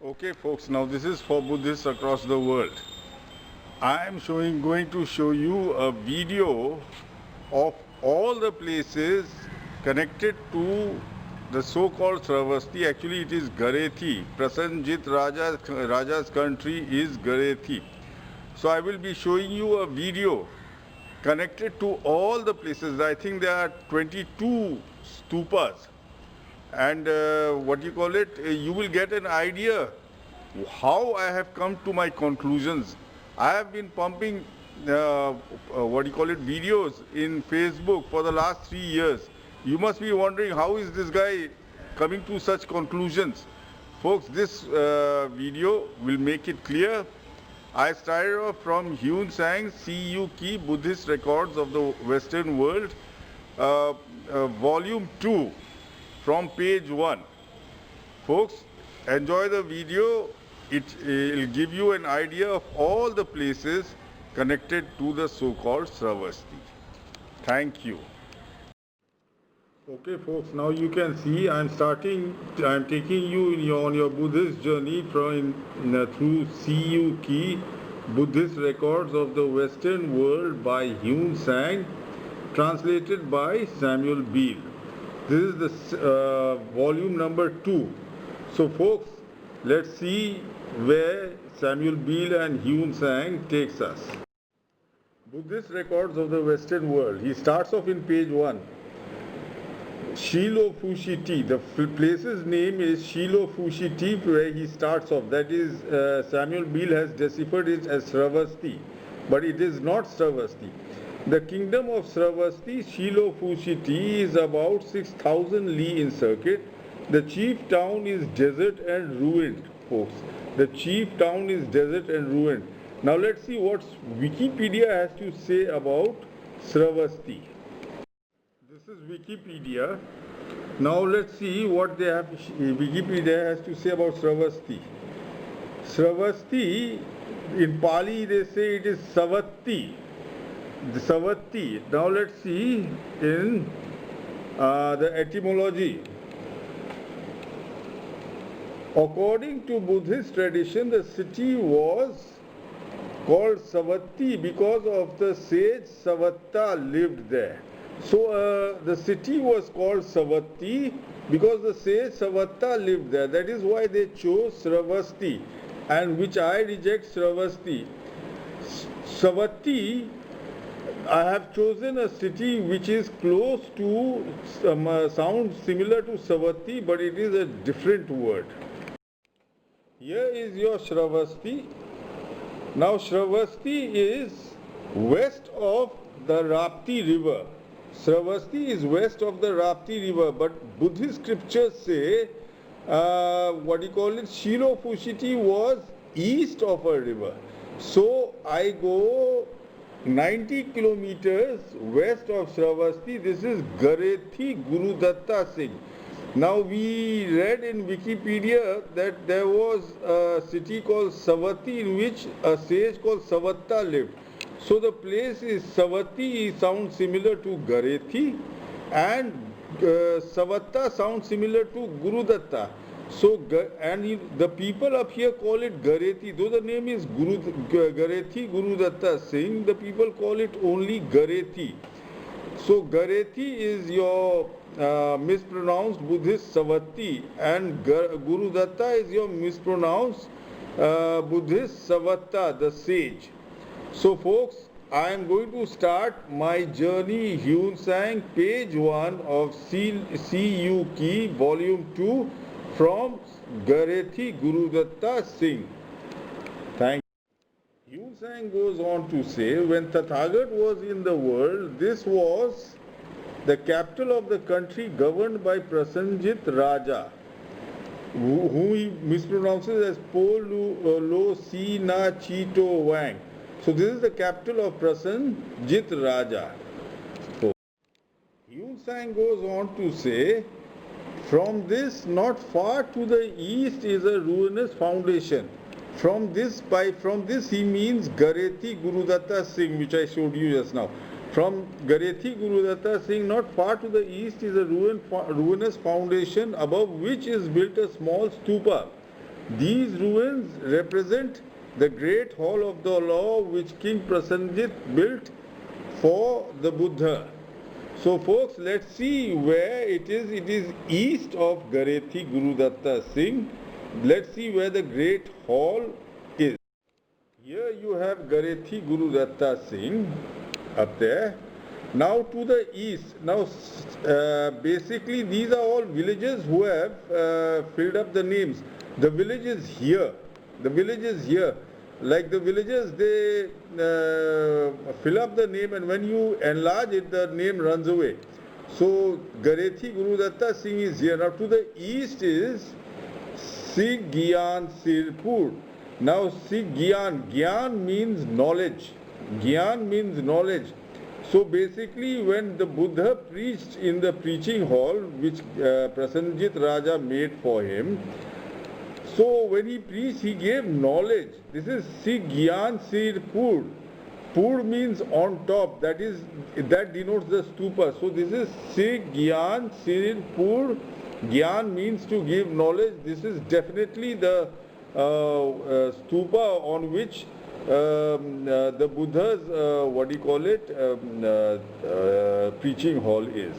Okay, folks, now this is for Buddhists across the world. I am going to show you a video of all the places connected to the so-called Sravasti. Actually, it is Garethi. Prasenjit Raja's country is Garethi. So I will be showing you a video connected to all the places. I think there are 22 stupas, and you will get an idea how I have come to my conclusions. I have been pumping videos in Facebook for the last 3 years. You must be wondering, how is this guy coming to such conclusions? Folks, this video will make it clear. I started off from Hyun Sang CU Key Buddhist Records of the Western World, volume 2, from page 1. Folks, enjoy the video. It will give you an idea of all the places connected to the so-called Sravasti. Thank you. Okay, folks, now you can see I'm taking you on your Buddhist journey through CU Key Buddhist Records of the Western World by Hyun Sang, translated by Samuel Beal. This is the volume number 2. So folks, let's see where Samuel Beal and Hyun Sang takes us. Buddhist Records of the Western World. He starts off in page 1. Shilo Fushiti. The place's name is Shilo Fushiti, where he starts off. That is, Samuel Beal has deciphered it as Sravasti, but it is not Sravasti. The kingdom of Sravasti, Shilo Fushiti, is about 6,000 li in circuit. The chief town is desert and ruined, folks. The chief town is desert and ruined. Now let's see what Wikipedia has to say about Sravasti. This is Wikipedia. Now let's see what Wikipedia has to say about Sravasti. Sravasti, in Pali they say it is Savatti. The Savatti. Now let's see in the etymology. According to Buddhist tradition, the city was called Savatthi because of the sage Savatta lived there. So the city was called Savatthi because the sage Savatta lived there. That is why they chose Sravasti, and which I reject Sravasti. Savatti, I have chosen a city which is close to, sounds similar to Savatti, but it is a different word. Here is your Sravasti. Now Sravasti is west of the Rapti river. Sravasti is west of the Rapti river, but Buddhist scriptures say, Shilo Fushiti was east of a river. So I go 90 kilometers west of Sravasti. This is Garethi Gurudatta Singh. Now we read in Wikipedia that there was a city called Savatti in which a sage called Savatta lived. So the place is Savatti, sounds similar to Garethi, and Savatta sounds similar to Gurudatta. So the people up here call it Garethi. Though the name is Garethi Gurudatta Singh, the people call it only Garethi. So Garethi is your mispronounced Buddhist Savatti, and Gurudatta is your mispronounced Buddhist Savatta, the sage. So folks, I am going to start my journey, Hyun Sang, page 1 of CU Key, volume 2, from Garethi Gurudatta Singh. Thank you. Hyun Sang goes on to say, when Tathagat was in the world, this was the capital of the country governed by Prasenjit Raja, whom he mispronounces as Po Lo Si Na Chito Wang. So this is the capital of Prasenjit Raja. So, Hyun Sang goes on to say, from this not far to the east is a ruinous foundation. From this he means Garethi Gurudatta Singh, which I showed you just now. From Garethi Gurudatta Singh, not far to the east is a ruinous foundation above which is built a small stupa. These ruins represent the great hall of the law which King Prasenjit built for the Buddha. So folks, let's see where it is. It is east of Garethi Gurudatta Singh. Let's see where the great hall is. Here you have Garethi Gurudatta Singh up there. Now to the east. Now basically these are all villages who have filled up the names. The village is here. The village is here. Like the villages, they fill up the name, and when you enlarge it, the name runs away. So Garethi Gurudatta Singh is here. Now to the east is Sigyan Sirpur. Now Sigyan, Gyan means knowledge. Gyan means knowledge. So basically when the Buddha preached in the preaching hall which Prasenjit Raja made for him, so when he preached, he gave knowledge. This is Sigyan Sirpur. Pur means on top. That denotes the stupa. So this is Sigyan Sirpur. Gyan means to give knowledge. This is definitely the stupa on which the Buddha's preaching hall is.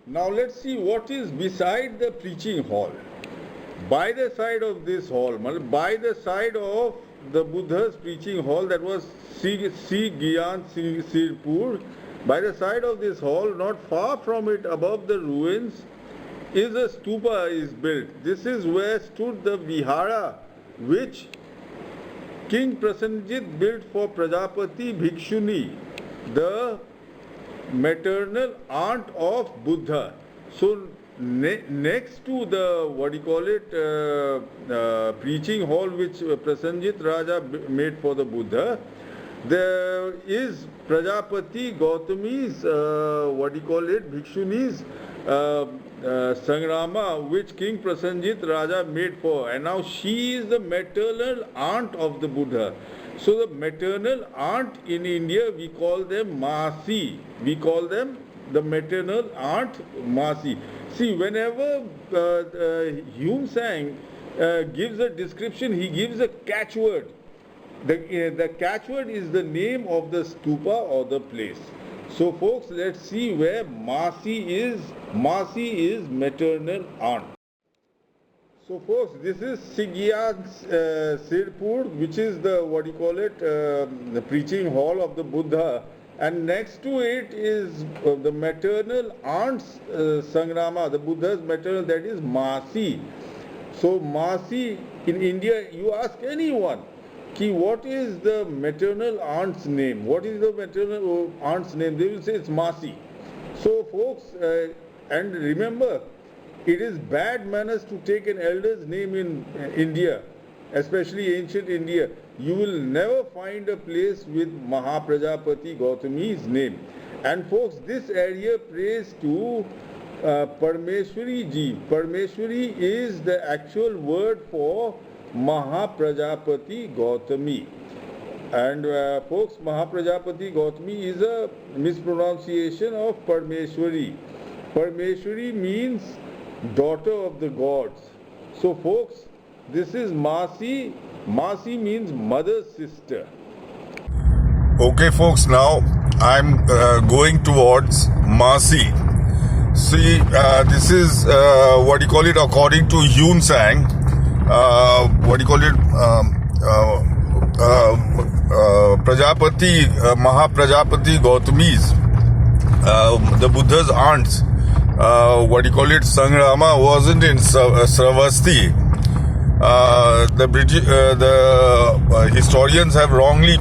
Now let's see what is beside the preaching hall. By the side of this hall, by the side of the Buddha's preaching hall, that was Sigyan Sirpur, by the side of this hall, not far from it, above the ruins, is a stupa is built. This is where stood the vihara which King Prasenjit built for Prajapati Bhikshuni, the maternal aunt of Buddha. So next to the preaching hall which Prasenjit Raja made for the Buddha, there is Prajapati Gautami's Bhikshuni's Sangrama which King Prasenjit Raja made for, and now she is the maternal aunt of the Buddha. So the maternal aunt in India, we call them Masi. We call them the maternal aunt Masi. See, whenever Hume Sang gives a description, he gives a catchword. The catchword is the name of the stupa or the place. So folks, let's see where Masi is. Masi is maternal aunt. So folks, this is Sigyan Sirpur, which is the the preaching hall of the Buddha. And next to it is the maternal aunt's Sangrama, the Buddha's maternal, that is Masi. So Masi, in India, you ask anyone, what is the maternal aunt's name? What is the maternal aunt's name? They will say it's Masi. So folks, and remember, it is bad manners to take an elder's name in India, especially ancient India. You will never find a place with Mahaprajapati Gautami's name. And folks, this area prays to Parmeshwari Ji. Parmeshwari is the actual word for Mahaprajapati Gautami. And folks, Mahaprajapati Gautami is a mispronunciation of Parmeshwari. Parmeshwari means daughter of the gods. So folks, this is Masi. Masi means mother's sister. Okay folks, now I'm going towards Masi. See, this is according to Yun Sang, Prajapati, Mahaprajapati Gautami's, the Buddha's aunts, Sangrama wasn't in Sravasti. The historians have wrongly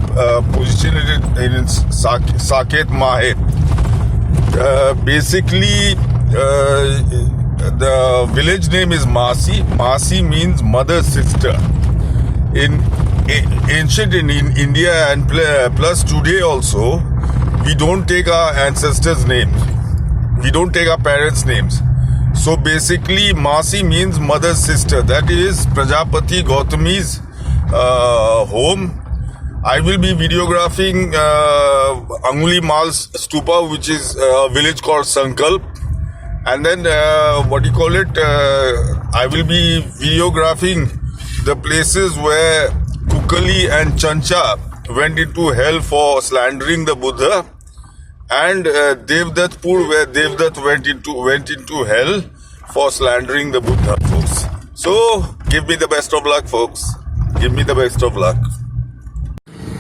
positioned it in Saket Mahe. Basically, the village name is Masi. Masi means mother sister. In ancient in India and plus today also, we don't take our ancestors' names. We don't take our parents' names. So basically, Masi means mother's sister. That is Prajapati Gautami's home. I will be videographing Anguli Mal's stupa, which is a village called Sankalp. And then, I will be videographing the places where Kukali and Chancha went into hell for slandering the Buddha, and Devdatpur, where Devdat went into hell for slandering the Buddha, folks. So give me the best of luck, folks. Give me the best of luck.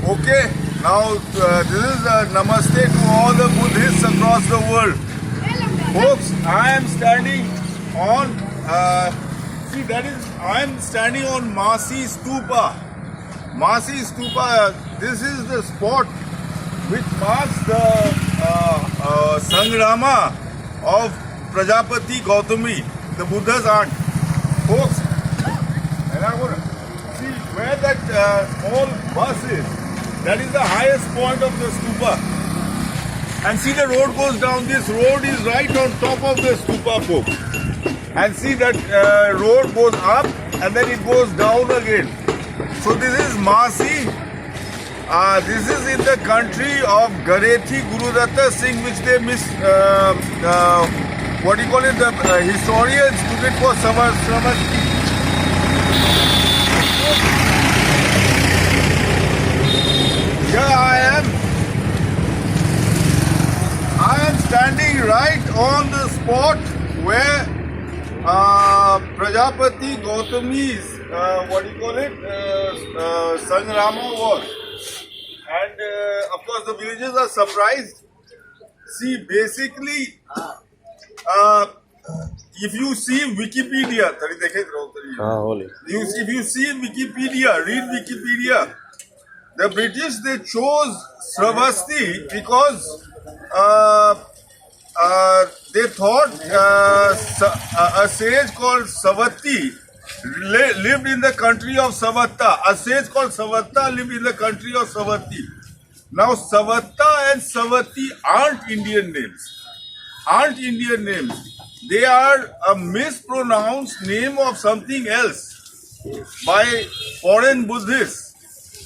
Okay, now this is namaste to all the Buddhists across the world. Folks, I am standing on, I am standing on Masi Stupa. Masi Stupa, this is the spot which marks the Sangrama of Prajapati Gautami, the Buddha's aunt. Folks, and I'm going to see where that small bus is. That is the highest point of the stupa. And see, the road goes down. This road is right on top of the stupa, folks. And see, that road goes up and then it goes down again. So this is Masi. This is in the country of Garethi Gurudatta Singh, which they what do you call it? The historians took it for Savarsti. Here I am standing right on the spot where Prajapati Gautami's Sangrama was. And of course the villagers are surprised. See, basically, if you see Wikipedia, if you see Wikipedia, read Wikipedia, the British, they chose Sravasti because they thought a sage called Savatti lived in the country of Savatta. A sage called Savatta lived in the country of Savatti. Now Savatta and Savatti aren't Indian names. They are a mispronounced name of something else by foreign Buddhists.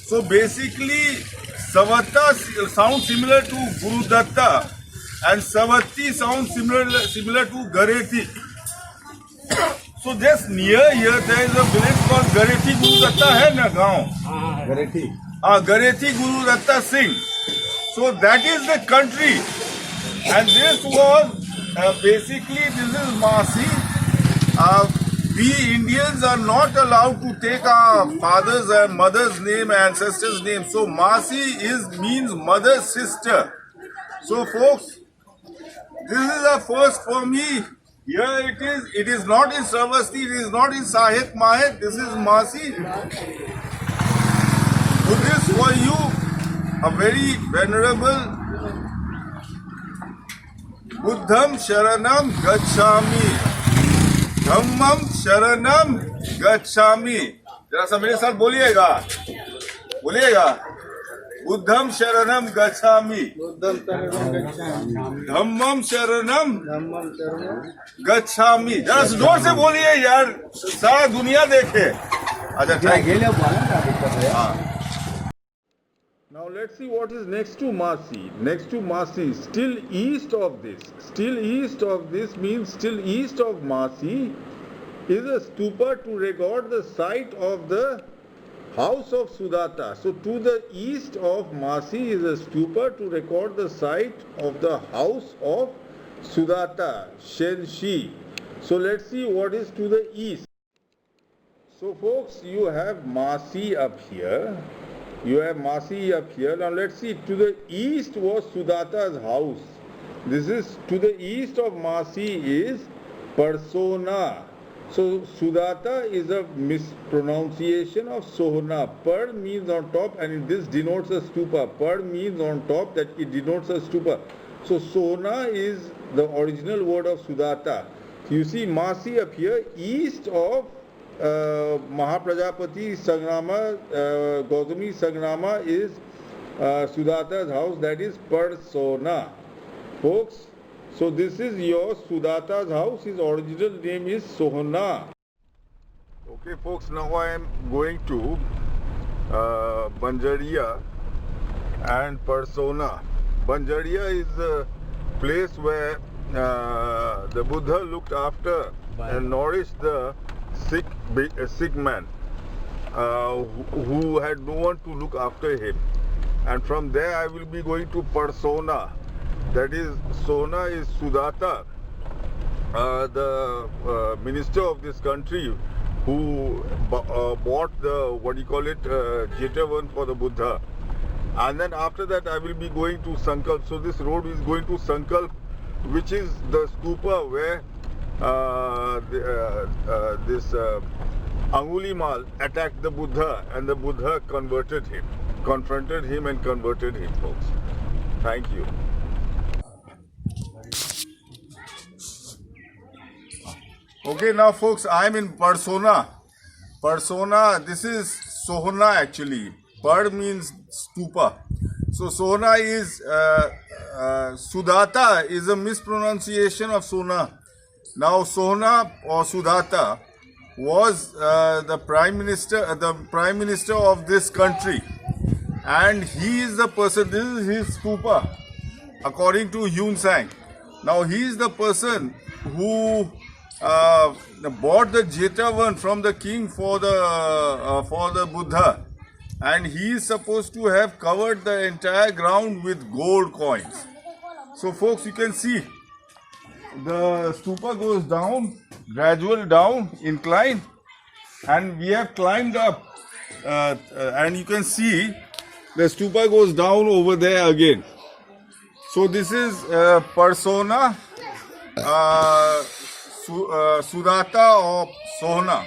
So basically, Savatta sounds similar to Gurudatta and Savatti sounds similar to Garethi. So just near here there is a village called Garethi Gurudatta hai na gaon? Garethi Gurudatta Singh. So that is the country. And this was basically, this is Masi. We Indians are not allowed to take our father's and mother's name, ancestors' name. So Masi means mother's sister. So folks, this is a first for me. Here it is. It is not in Sravasti. It is not in Sahit Mahet. This is Masi. Buddhist for you, a very venerable Buddham Sharanam Gacchami. Dhammam Sharanam Gacchami. जरा सा मेरे साथ बोलिएगा बुद्धम शरणम गच्छामि धम्मम शरणम गच्छामि जरा जोर से बोलिए यार सारा दुनिया देखे अच्छा Now let's see what is next to Masi. Next to Masi, still east of this means still east of Masi is a stupa to record the site of the house of Sudatta. So to the east of Masi is a stupa to record the site of the house of Sudatta, Shenshi. So let's see what is to the east. So folks, you have Masi up here. Now let's see, to the east was Sudatta's house. This is, to the east of Masi is Persona. So Sudatta is a mispronunciation of Sohna. Per means on top and this denotes a stupa. Per means on top, that it denotes a stupa. So Sohna is the original word of Sudatta. You see Masi up here, east of Mahaprajapati Sangrama, Gautami Sangrama is Sudatta's house, that is Persona. Folks, so this is your Sudatta's house, his original name is Sohna. Okay folks, now I am going to Banjaria and Persona. Banjaria is the place where the Buddha looked after and nourished the sick man who had no one to look after him. And from there I will be going to Parsona. That is, Sona is Sudatta, the minister of this country who bought the, what do you call it, Jetavan for the Buddha. And then after that I will be going to Sankalp. So this road is going to Sankalp, which is the stupa where this Angulimal attacked the Buddha, and the Buddha confronted him and converted him, folks. Thank you. Okay, now folks, I'm in Parsona. Parsona, this is Sohna actually. Par means stupa. So Sohna is, Sudatta is a mispronunciation of Sona. Now Sohna or Sudatta was the prime minister of this country, and he is the person. This is his stupa, according to Yun Sang. Now he is the person who bought the Jetavan from the king for the Buddha, and he is supposed to have covered the entire ground with gold coins. So folks, you can see the stupa goes down, gradual down, incline, and we have climbed up, and you can see the stupa goes down over there again. So this is Parsona, Sudatta or Sohna.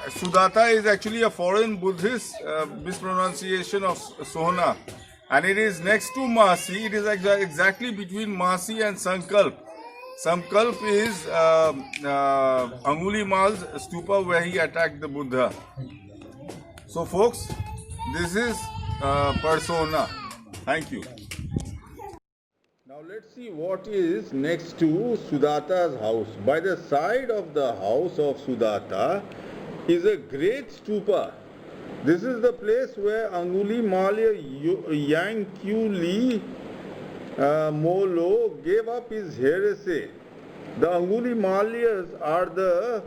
Sudatta is actually a foreign Buddhist mispronunciation of Sohna, and it is next to Masi. It is exactly between Masi and Sankalp. Sankalp is Angulimal's stupa where he attacked the Buddha. So folks, this is Parsona. Thank you. Now let's see what is next to Sudatta's house. By the side of the house of Sudatta is a great stupa. This is the place where Angulimalya Yangkyuli Molo gave up his heresy. The Angulimalyas are the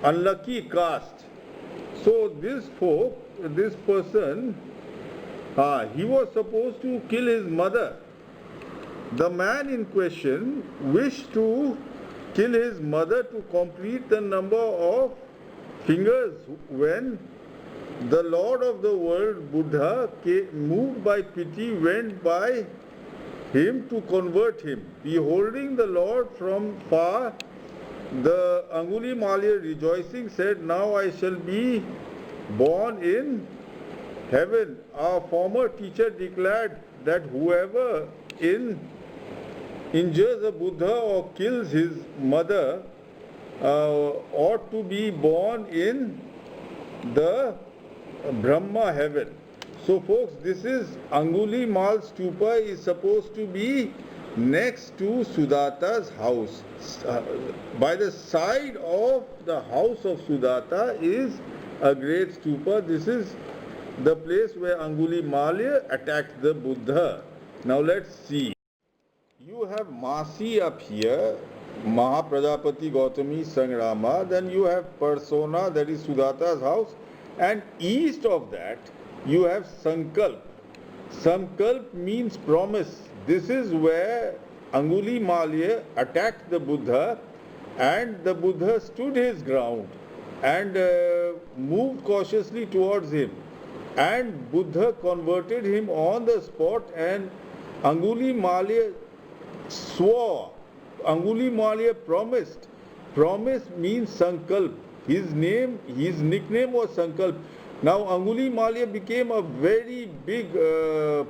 unlucky caste. So this person, he was supposed to kill his mother. The man in question wished to kill his mother to complete the number of fingers when the Lord of the world, Buddha, moved by pity, went by him to convert him. Beholding the Lord from far, the Angulimalya rejoicing said, "Now I shall be born in heaven." Our former teacher declared that whoever injures a Buddha or kills his mother ought to be born in the Brahma heaven. So folks, this is Angulimal stupa is supposed to be next to Sudatta's house. By the side of the house of Sudatta is a great stupa. This is the place where Angulimalya attacked the Buddha. Now let's see. You have Masi up here, Mahaprajapati Gautami Sangrama, then you have Parsona, that is Sudatta's house, and east of that you have Sankalp. Sankalp means promise. This is where Angulimalya attacked the Buddha, and the Buddha stood his ground and moved cautiously towards him, and Buddha converted him on the spot, and Angulimalya swore. Angulimalya promised. Promise means Sankalp. His nickname was Sankalp. Now Angulimalya became a very big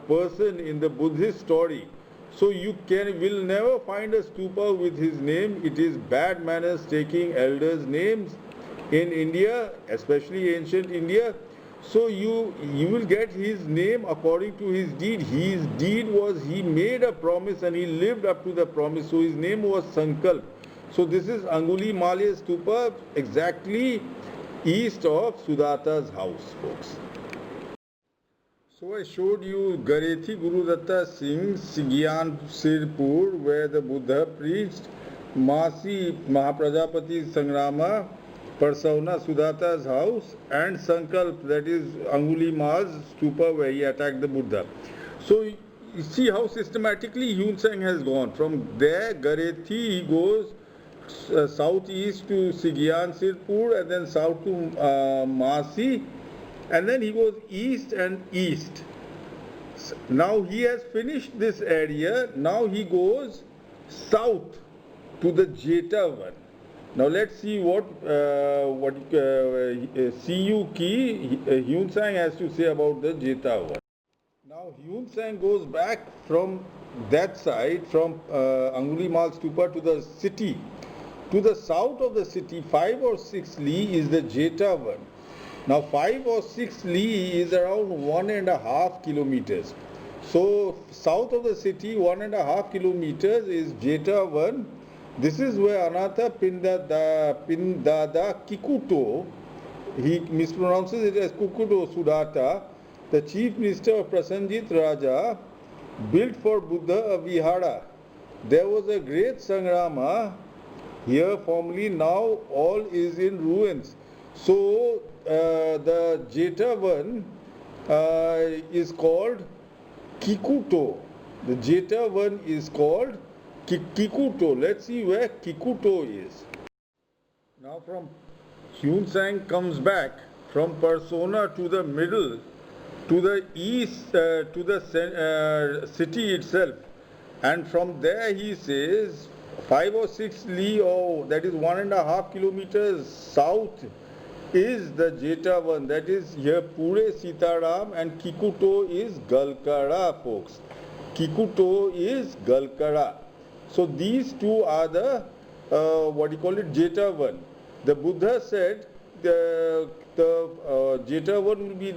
person in the Buddhist story. So you will never find a stupa with his name. It is bad manners taking elders' names in India, especially ancient India. So you will get his name according to his deed. His deed was he made a promise and he lived up to the promise. So his name was Sankalp. So this is Angulimalya stupa exactly east of Sudatta's house, folks. So I showed you Garethi Gurudatta Singh's Gyan Sirpur, where the Buddha preached. Masi Mahaprajapati Sangrama, Persona Sudata's house, and Sankalp, that is Angulimal's stupa where he attacked the Buddha. So you see how systematically Hyun Sang has gone. From there, Garethi, he goes southeast to Sigyan Sirpur, and then south to Masi, and then he goes east and east. Now he has finished this area. Now he goes south to the Jeta one. Now let's see what CU Ki Hyun Sang has to say about the Jeta one. Now Hyun Sang goes back from that side, from Angulimal Stupa to the city. To the south of the city, 5 or 6 li is the Jeta one. Now 5 or 6 li is around 1.5 kilometers. So south of the city, 1.5 kilometers is Jeta one. This is where Anatha Pindada Kikuto, he mispronounces it as Kukuto Sudata, the chief minister of Prasenjit Raja, built for Buddha a vihara. There was a great Sangrama here formerly, now all is in ruins. So the Jeta one is called Kikuto. The Jeta one is called Kikuto. Let's see where Kikuto is. Now from Hyun Sang comes back from Persona to the middle, to the east, to the city itself, and from there he says 5 or 6 li, or that is 1.5 kilometers south is the Jeta one, that is here Pure Sitaram, and Kikuto is Galkara, folks. Kikuto is Galkara. So these two are the Jeta one. The Buddha said the Jeta one will be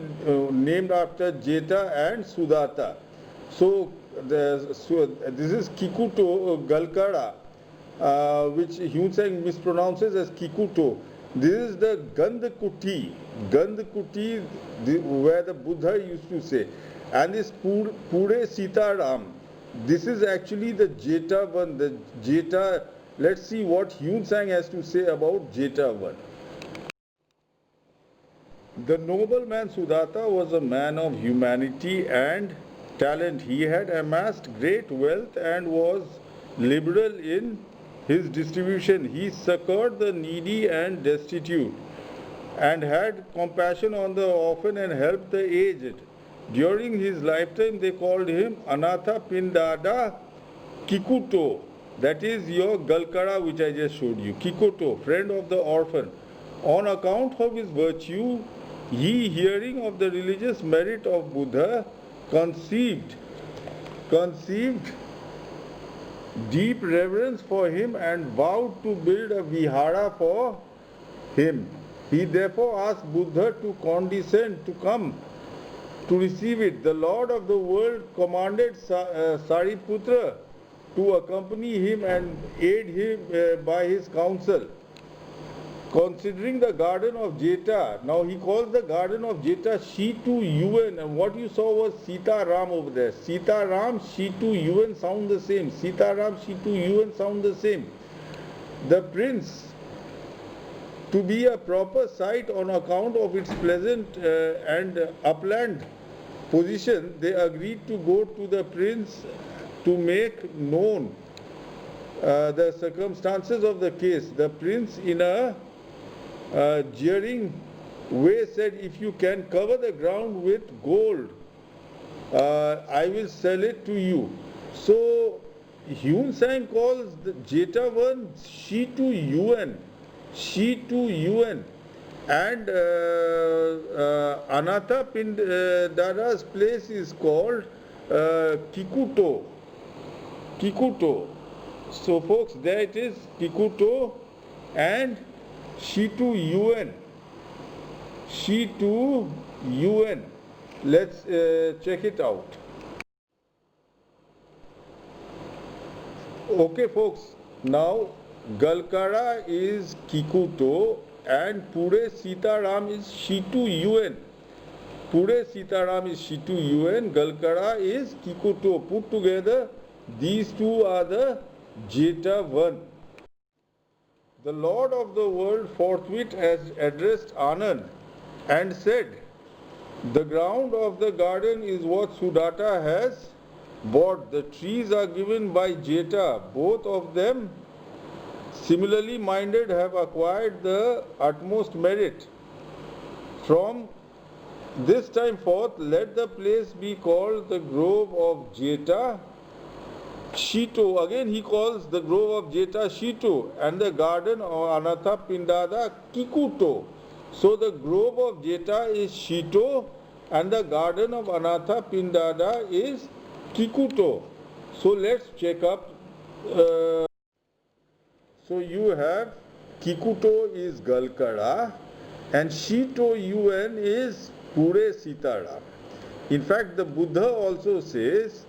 named after Jeta and Sudata. So this is Kikuto, Galkara, which Hyun Sang mispronounces as Kikuto. This is the Gandhakuti, where the Buddha used to say. And this Pure Sitaram, this is actually the Jeta one, the Jeta. Let's see what Hyun Sang has to say about Jeta one. The nobleman Sudata was a man of humanity and talent. He had amassed great wealth and was liberal in his distribution. He succored the needy and destitute, and had compassion on the orphan and helped the aged. During his lifetime, they called him Anatha Pindada Kikuto. That is your Galkara, which I just showed you. Kikuto, friend of the orphan. On account of his virtue, he, hearing of the religious merit of Buddha, conceived deep reverence for him and vowed to build a vihara for him. He therefore asked Buddha to condescend to come to receive it. The Lord of the world commanded Sariputra to accompany him and aid him by his counsel. Considering the garden of Jeta, now he calls the garden of Jeta Shitu Yuan, and what you saw was Sita Ram over there. Sita Ram, Shitu Yuan sound the same. Sita Ram, Shitu Yuan sound the same. The prince, to be a proper site on account of its pleasant and upland position, they agreed to go to the prince to make known the circumstances of the case. The prince, in a jeering way, said, "If you can cover the ground with gold, I will sell it to you." So Hyun Sang calls the Jeta one Shitu Yuan, and Anatha Pindada's place is called Kikuto. So folks, there it is, Kikuto and Shitu Yuan. Let's check it out. Okay folks, now Galkara is Kikuto and Pure Sitaram is Shitu Yuan. Pure Sitaram is Shitu Yuan, Galkara is Kikuto. Put together, these two are the Jeta one. The Lord of the world forthwith has addressed Anand and said, the ground of the garden is what Sudatta has bought. The trees are given by Jeta. Both of them, similarly minded, have acquired the utmost merit. From this time forth, let the place be called the Grove of Jeta Shito. Again he calls the Grove of Jeta Shito and the garden of Anatha Pindada Kikuto. So the Grove of Jeta is Shito and the garden of Anatha Pindada is Kikuto. So let's check up. So you have Kikuto is Galkada and Shito UN is Pure Sitaram. In fact, the Buddha also says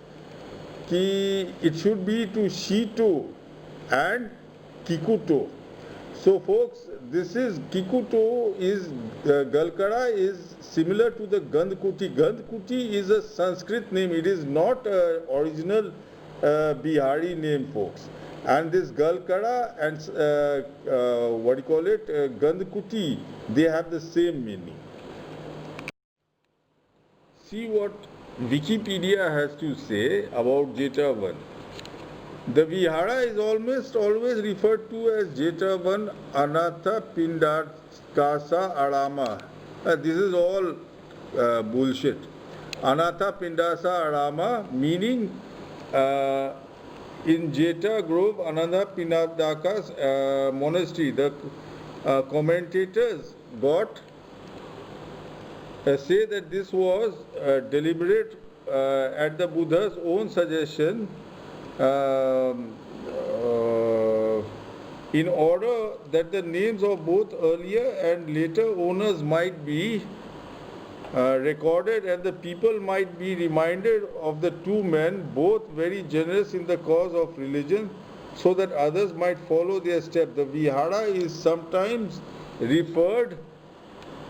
कि it should be to Shito and Kikuto. So folks, this is Kikuto is Galkada is similar to the Gandhkuti. Gandhkuti is a Sanskrit name. It is not a original Bihari name, folks. And this Galkada and Gandhkuti, they have the same meaning. See what Wikipedia has to say about Jetavan. The Vihara is almost always referred to as Jetavan Anatha Pindakasa Arama. This is all bullshit. Anatha Pindasa Arama meaning in Jeta Grove, Ananda Pindaka's monastery. The commentators got say that this was deliberate at the Buddha's own suggestion in order that the names of both earlier and later owners might be recorded and the people might be reminded of the two men, both very generous in the cause of religion, so that others might follow their steps. The Vihara is sometimes referred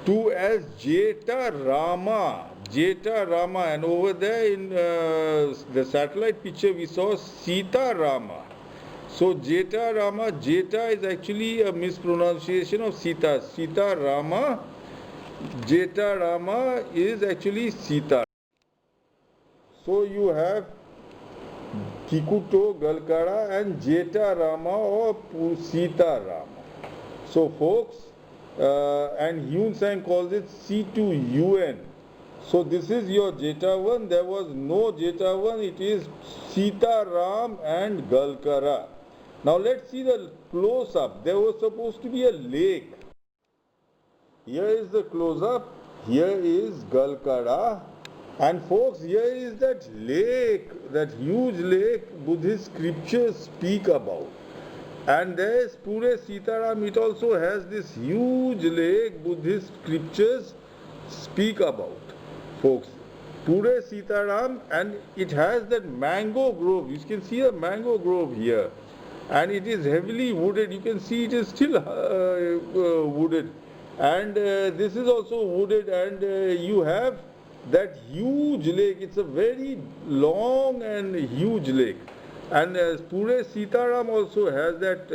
to as Jeta Rama, and over there in the satellite picture we saw Sita Rama. So Jeta Rama, Jeta is actually a mispronunciation of Sita. Sita Rama, Jeta Rama is actually Sita. So you have Kikuto, Galkada and Jeta Rama or Sita Rama. So folks, and Hyun Sang calls it C2UN. So this is your Jetavan. There was no Jetavan. It is Sita Ram and Galkara. Now let's see the close-up. There was supposed to be a lake. Here is the close-up. Here is Galkara. And folks, here is that lake, that huge lake Buddhist scriptures speak about. And there is Pure Sitaram, it also has this huge lake Buddhist scriptures speak about, folks. Pure Sitaram, and it has that mango grove. You can see a mango grove here. And it is heavily wooded. You can see it is still wooded. And this is also wooded, and you have that huge lake. It's a very long and huge lake. And Pure Sitaram also has that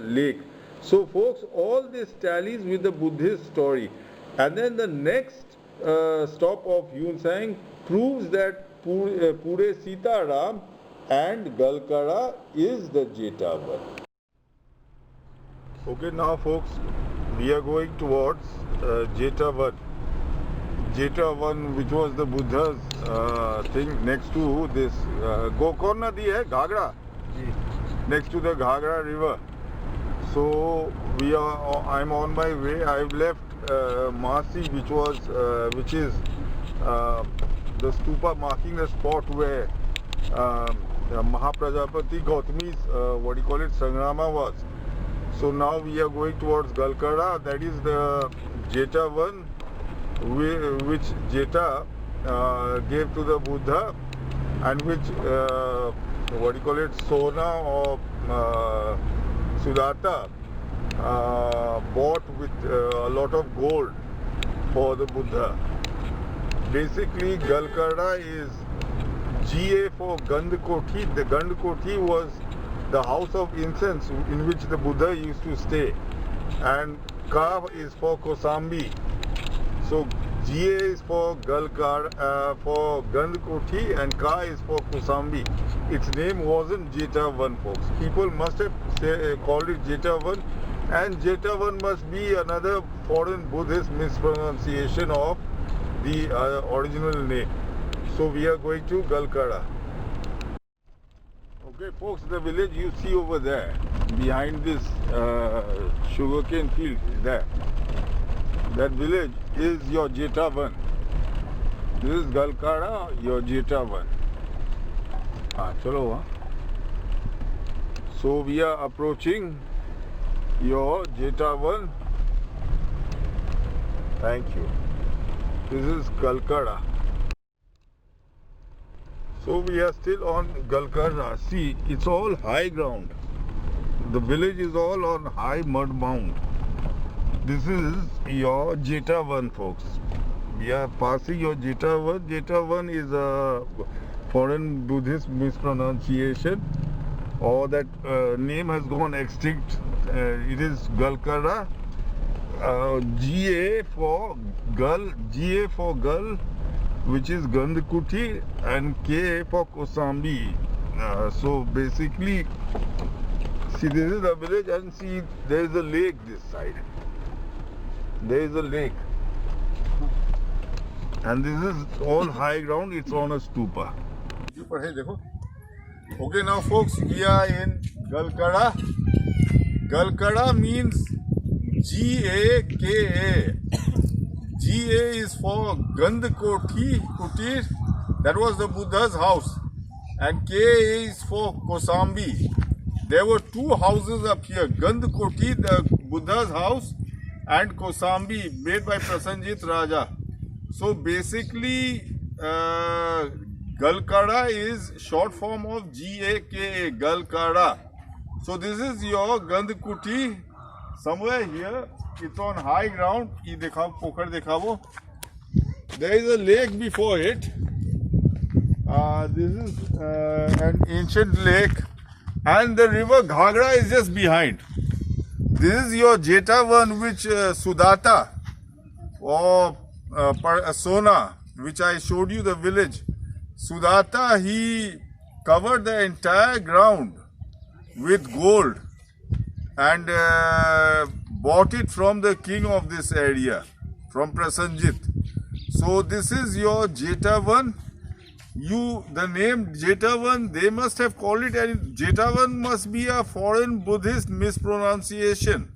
lake. So folks, all this tallies with the Buddhist story. And then the next stop of Hyun Sang proves that Pure Sitaram and Galkara is the Jetavan. Okay, now folks, we are going towards Jetavan. Jetavan, which was the Buddha's thing next to this Gokor Nadi hai, Ghagra, next to the Ghagra river. So I'm on my way. I've left Masi, which is the stupa marking the spot where Mahaprajapati Gautami's Sangrama was. So now we are going towards Galkada. That is the Jetavan, which Jeta gave to the Buddha, and which Sona or Sudatta bought with a lot of gold for the Buddha. Basically, Galkada is GA for Gandhkoti. The Gandhkoti was the house of incense in which the Buddha used to stay. And Ka is for Kosambi. So GA is for for Gandhkoti, and Ka is for Kosambi. Its name wasn't Jetavan, folks. People must have called it Jetavan, and Jetavan must be another foreign Buddhist mispronunciation of the original name. So we are going to Galkada. Okay, folks, the village you see over there, behind this sugarcane field, is there. That village is your Jetavan. This is Galkada, your Jetavan. Chalo, So we are approaching your Jetavan. Thank you. This is Galkada. So we are still on Galkada. See, it's all high ground. The village is all on high mud mound. This is your Jetavan, folks. We are passing your Jetavan. Jetavan is a foreign Buddhist mispronunciation, or that name has gone extinct. It is Galkada. GA for Gull, which is Gandhkoti, and K for Kosambi. So basically, see, this is the village, and see, there is a lake this side. There is a lake, and this is all high ground. It's on a stupa. Okay, now folks, we are in Galkada. Galkada means Gaka. Ga is for Gandhkoti, Kutir. That was the Buddha's house. And Ka is for Kosambi. There were two houses up here. Gandhkoti, the Buddha's house, and Kosambi, made by Prasenjit Raja. So basically, Galkada is short form of Gaka, Galkada. So this is your Gandhkoti. Somewhere here, it's on high ground. There is a lake before it. This is an ancient lake, and the river Ghagra is just behind. This is your Jetavan, which Sudata or Sona, which I showed you the village. Sudata, he covered the entire ground with gold and bought it from the king of this area, from Prasenjit. So this is your Jetavan. The name Jetavan, they must have called it, and Jetavan must be a foreign Buddhist mispronunciation.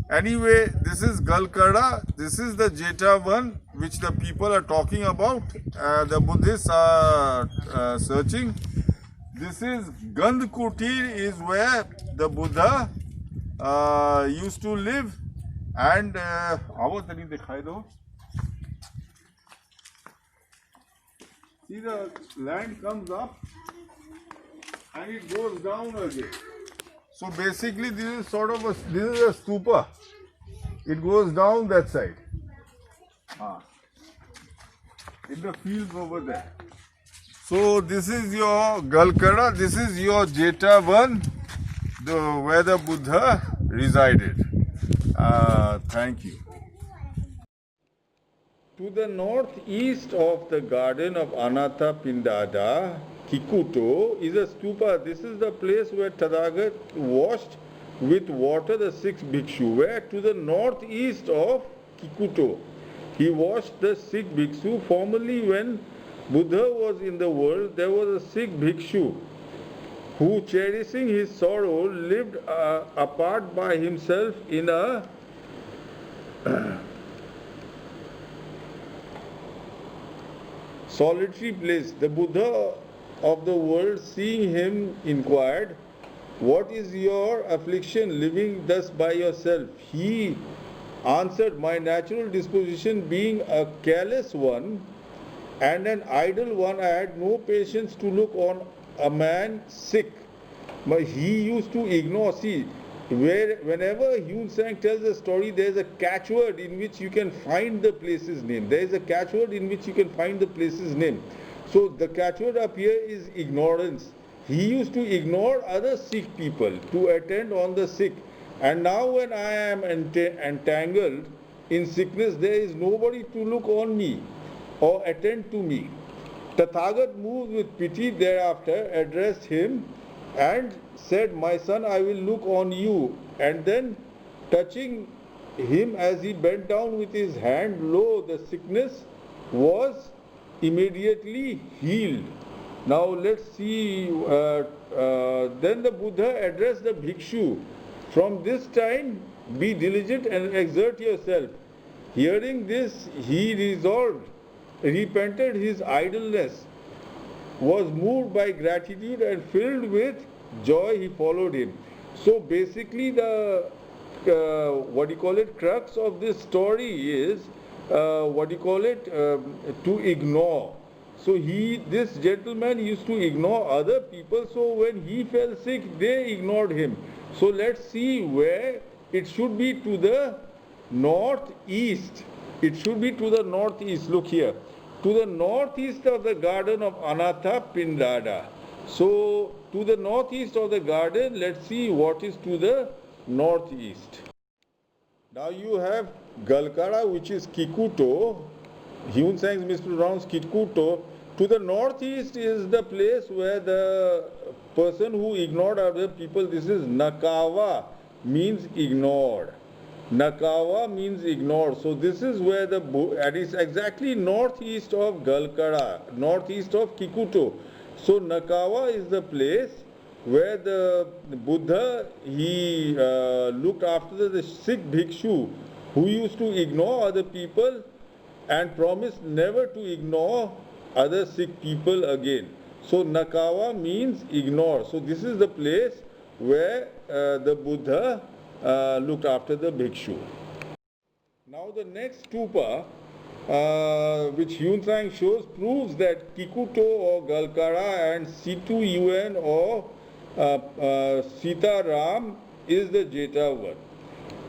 Anyway, this is Galkada. This is the Jetavan which the people are talking about. The Buddhists are searching. This is Gandhkoti, is where the Buddha used to live. And see, the land comes up and it goes down again. So basically, this is sort of this is a stupa. It goes down that side. In the fields over there. So this is your Galkada. This is your Jetavan, where the Buddha resided. Thank you. To the northeast of the garden of Anathapindada, Kikuto, is a stupa. This is the place where Tadhagat washed with water the 6 bhikshu. Where to the northeast of Kikuto, he washed the Sikh bhikshu. Formerly, when Buddha was in the world, there was a Sikh bhikshu who, cherishing his sorrow, lived apart by himself in a solitary place. The Buddha of the world, seeing him, inquired, "What is your affliction living thus by yourself?" He answered, "My natural disposition being a careless one and an idle one, I had no patience to look on a man sick." But he used to ignore. See, whenever Yun Sang tells a story, there is a catchword in which you can find the place's name. There is a catchword in which you can find the place's name. So the catchword up here is ignorance. he used to ignore other Sikh people to attend on the sick. And now when I am entangled in sickness, there is nobody to look on me or attend to me. Tathagat, moved with pity, thereafter addressed him and said, "My son, I will look on you." And then touching him as he bent down with his hand, lo, the sickness was immediately healed. Now let's see, then the Buddha addressed the bhikshu, "From this time be diligent and exert yourself." Hearing this, he repented his idleness, was moved by gratitude, and filled with joy he followed him. So basically the crux of this story is to ignore. So this gentleman used to ignore other people, so when he fell sick, they ignored him. So let's see where it should be, to the northeast. It should be to the northeast. Look here. To the northeast of the garden of Anathapindada. So to the northeast of the garden, let's see what is to the northeast. Now you have Galkara, which is Kikuto. Hyun Tsang's mispronounce Kikuto. To the northeast is the place where the person who ignored other people, this is Nakawa, means ignored. Nakawa means ignored. So this is where it is exactly northeast of Galkara, northeast of Kikuto. So Nakawa is the place where the Buddha, he looked after the sick bhikshu who used to ignore other people and promised never to ignore other sick people again. So Nakawa means ignore. So this is the place where the Buddha looked after the bhikshu. Now the next stupa, which Hyun Tsang shows, proves that Kikuto or Galkara and Situ Yuen or Sita Ram is the Jetavan.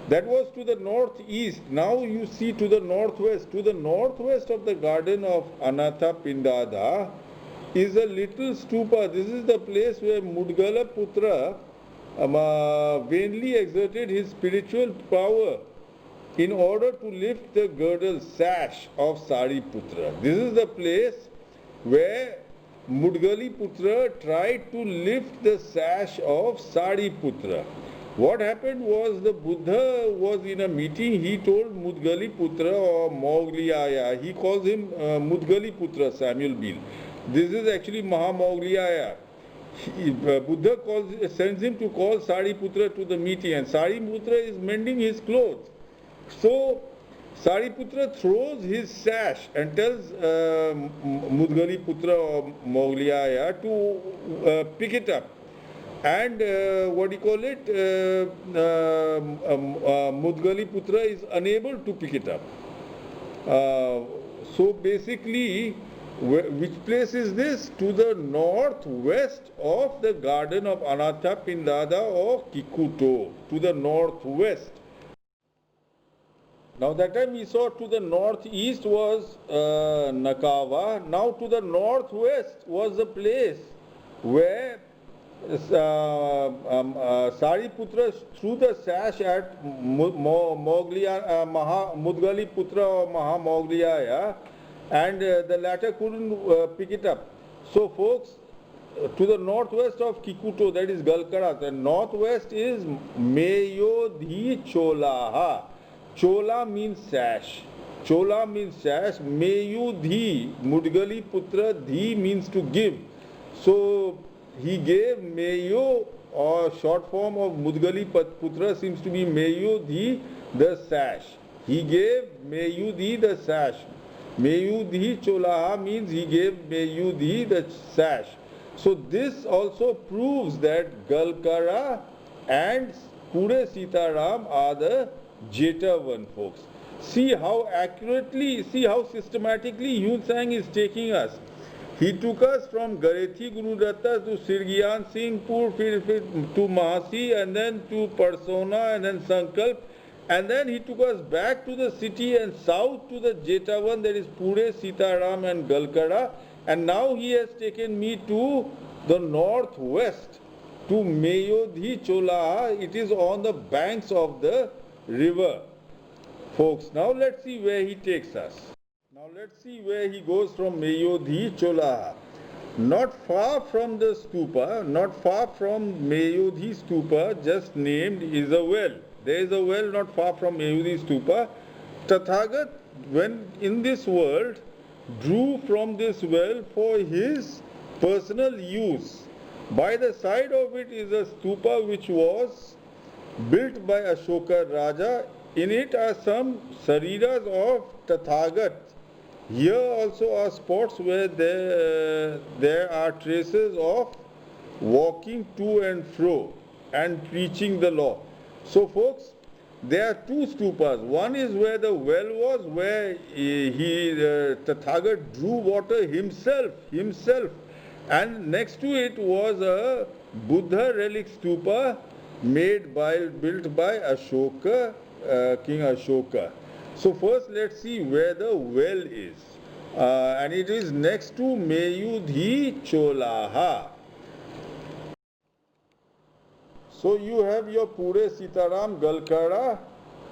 That was to the northeast. Now you see to the northwest. To the northwest of the garden of Anathapindada is a little stupa. This is the place where Mudgala Putra vainly exerted his spiritual power in order to lift the girdle sash of Sariputra. This is the place where Mudgali Putra tried to lift the sash of Sariputra. What happened was, the Buddha was in a meeting. He told Mudgali Putra or Maugliaya, he calls him Mudgali Putra, Samuel Beal. This is actually Mahamaugliaya. Buddha sends him to call Sariputra to the meeting, and Sariputra is mending his clothes. So Sariputra throws his sash and tells Mudgali Putra or Maugliaya to pick it up. And Mudgali Putra is unable to pick it up. So basically, which place is this? To the northwest of the garden of Anathapindada or Kikuto, to the northwest. Now that time we saw to the northeast was Nakawa. Now to the northwest was the place where Sariputra threw the sash at Mudgali Putra or Mahamaugliaya, and the latter couldn't pick it up. So folks, to the northwest of Kikuto, that is Galkara, the northwest is Meyodhi Cholaha. Chola means sash. Chola means sash. Meyudhi, Mudgali Putra, Dhi means to give. So he gave Meyo, or short form of Mudgali Putra seems to be Meyudhi, the sash. He gave Meyudhi the sash. Meyudhi Cholaha means he gave Meyudhi the sash. So this also proves that Galkara and Pure Sitaram are the Jetavan, folks. See how accurately, see how systematically Hyun Tsang is taking us. He took us from Garethi Gurudatta to Sirgyan Singhpur, to Mahasi, and then to Persona, and then Sankalp. And then he took us back to the city and south to the Jetavan, that is Pure, Sitaram and Galkara. And now he has taken me to the northwest to Mayodhi Cholaha. It is on the banks of the river. Folks, now let's see where he takes us. Now let's see where he goes from Mayodhi Cholaha. Not far from the stupa, not far from Mayodhi stupa, just named, is a well. There is a well not far from Mayodhi stupa. Tathagat, when in this world, drew from this well for his personal use. By the side of it is a stupa which was built by Ashoka Raja. In it are some sariras of Tathagat. Here also are spots where there are traces of walking to and fro and preaching the law. So folks, there are two stupas. One is where the well was, where Tathagat drew water himself. And next to it was a Buddha relic stupa built by Ashoka, King Ashoka. So first let's see where the well is. And it is next to Mayodhi Cholaha. So you have your Pure Sitaram Galkara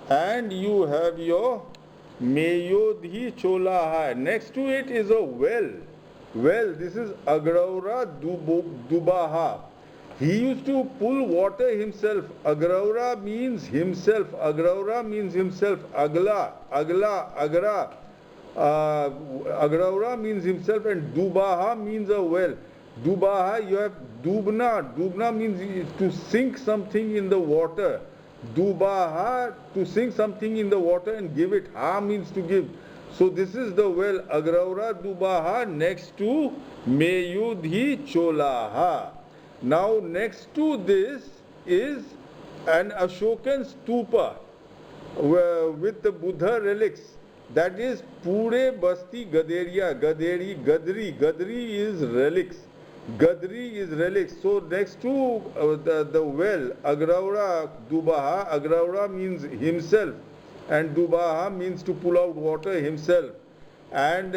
and you have your Mayodhi Cholaha. Next to it is a well. Well, this is Agraura Dubaha. He used to pull water himself. Agraura means himself. Agraura means himself. Agra. Agraura means himself, and Dubaha means a well. Dubaha, you have Dubna. Dubna means to sink something in the water. Dubaha, to sink something in the water and give it. Ha means to give. So this is the well, Agraura Dubaha, next to Mayodhi Cholaha. Now next to this is an Ashokan stupa with the Buddha relics. That is Pure Basti Gaderiya. Gadri is relics. Gadri is relics. So next to the well, Agraura Dubaha, Agraura means himself, and Dubaha means to pull out water himself. And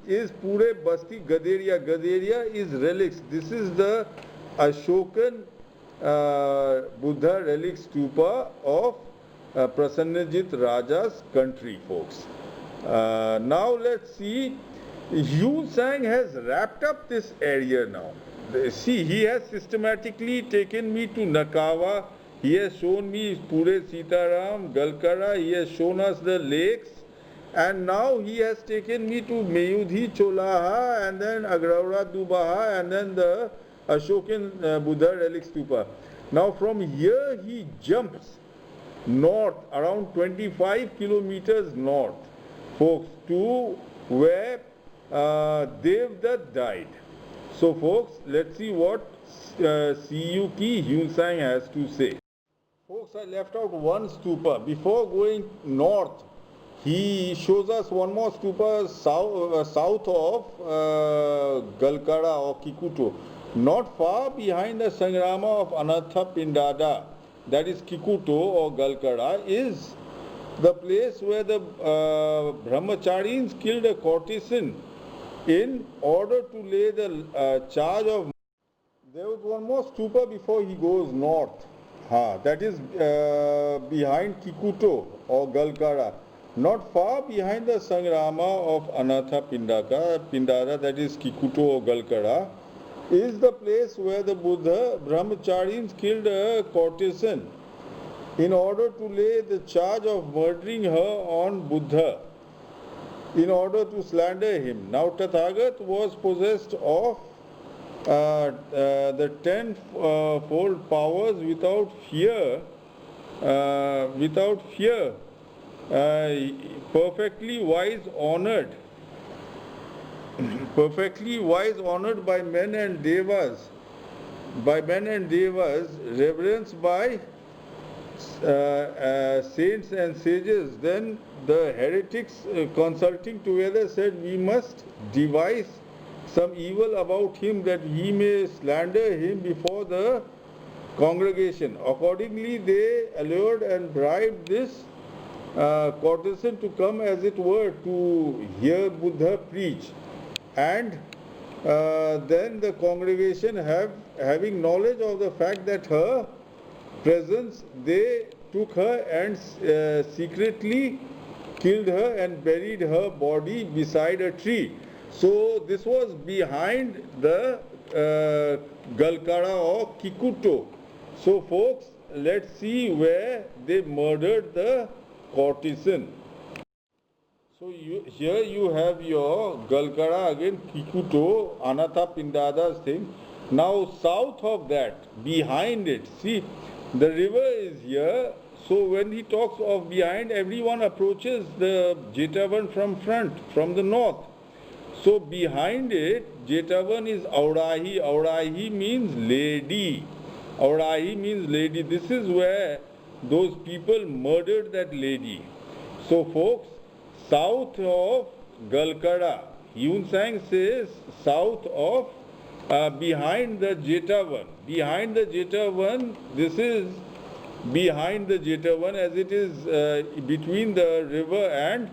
is Pure Basti Gaderiya. Gaderiya is relics. This is the Ashokan Buddha relic stupa of Prasannajit Raja's country, folks. Now let's see. Yun Sang has wrapped up this area now. See, he has systematically taken me to Nakawa. He has shown me Pure Sitaram, Galkara. He has shown us the lakes. And now he has taken me to Mayodhi Cholaha and then Agraura Dubaha and then the Ashokan Buddha relic stupa. Now from here he jumps north, around 25 kilometers north, folks, to where Devdutt died. So folks, let's see what Siyuki Yun Sang has to say. Folks, I left out one stupa. Before going north, he shows us one more stupa south of Galkara or Kikuto. Not far behind the Sangrama of Anatha Pindada, that is Kikuto or Galkara, is the place where the Brahmacharis killed a courtesan in order to lay the charge of. There was one more stupa before he goes north. That is behind Kikuto or Galkara. Not far behind the Sangrama of Anatha Pindada, that is Kikuto or Galkara, is the place where the Buddha Brahmacharis killed a courtesan in order to lay the charge of murdering her on Buddha, in order to slander him. Now Tathagat was possessed of the tenfold powers without fear, perfectly wise, honored by men and devas, reverenced by saints and sages. Then the heretics consulting together said, we must devise some evil about him that he may slander him before the congregation. Accordingly, they allured and bribed this courtesan to come, as it were, to hear Buddha preach. And then the congregation having knowledge of the fact that her presence, they took her and secretly killed her and buried her body beside a tree. So this was behind the Galkada or Kikuto. So folks, let's see where they murdered the courtesan. So here you have your Galkada again, Kikuto, Anatha Pindada's thing. Now south of that, behind it, see, the river is here. So when he talks of behind, everyone approaches the Jetavan from front, from the north. So behind it, Jetavan is Aurahi. Aurahi means lady. Aurahi means lady. This is where those people murdered that lady. So folks, south of Galkada, Yun Sang says south of, behind the Jetavan. Behind the Jetavan, this is behind the Jetavan as it is between the river and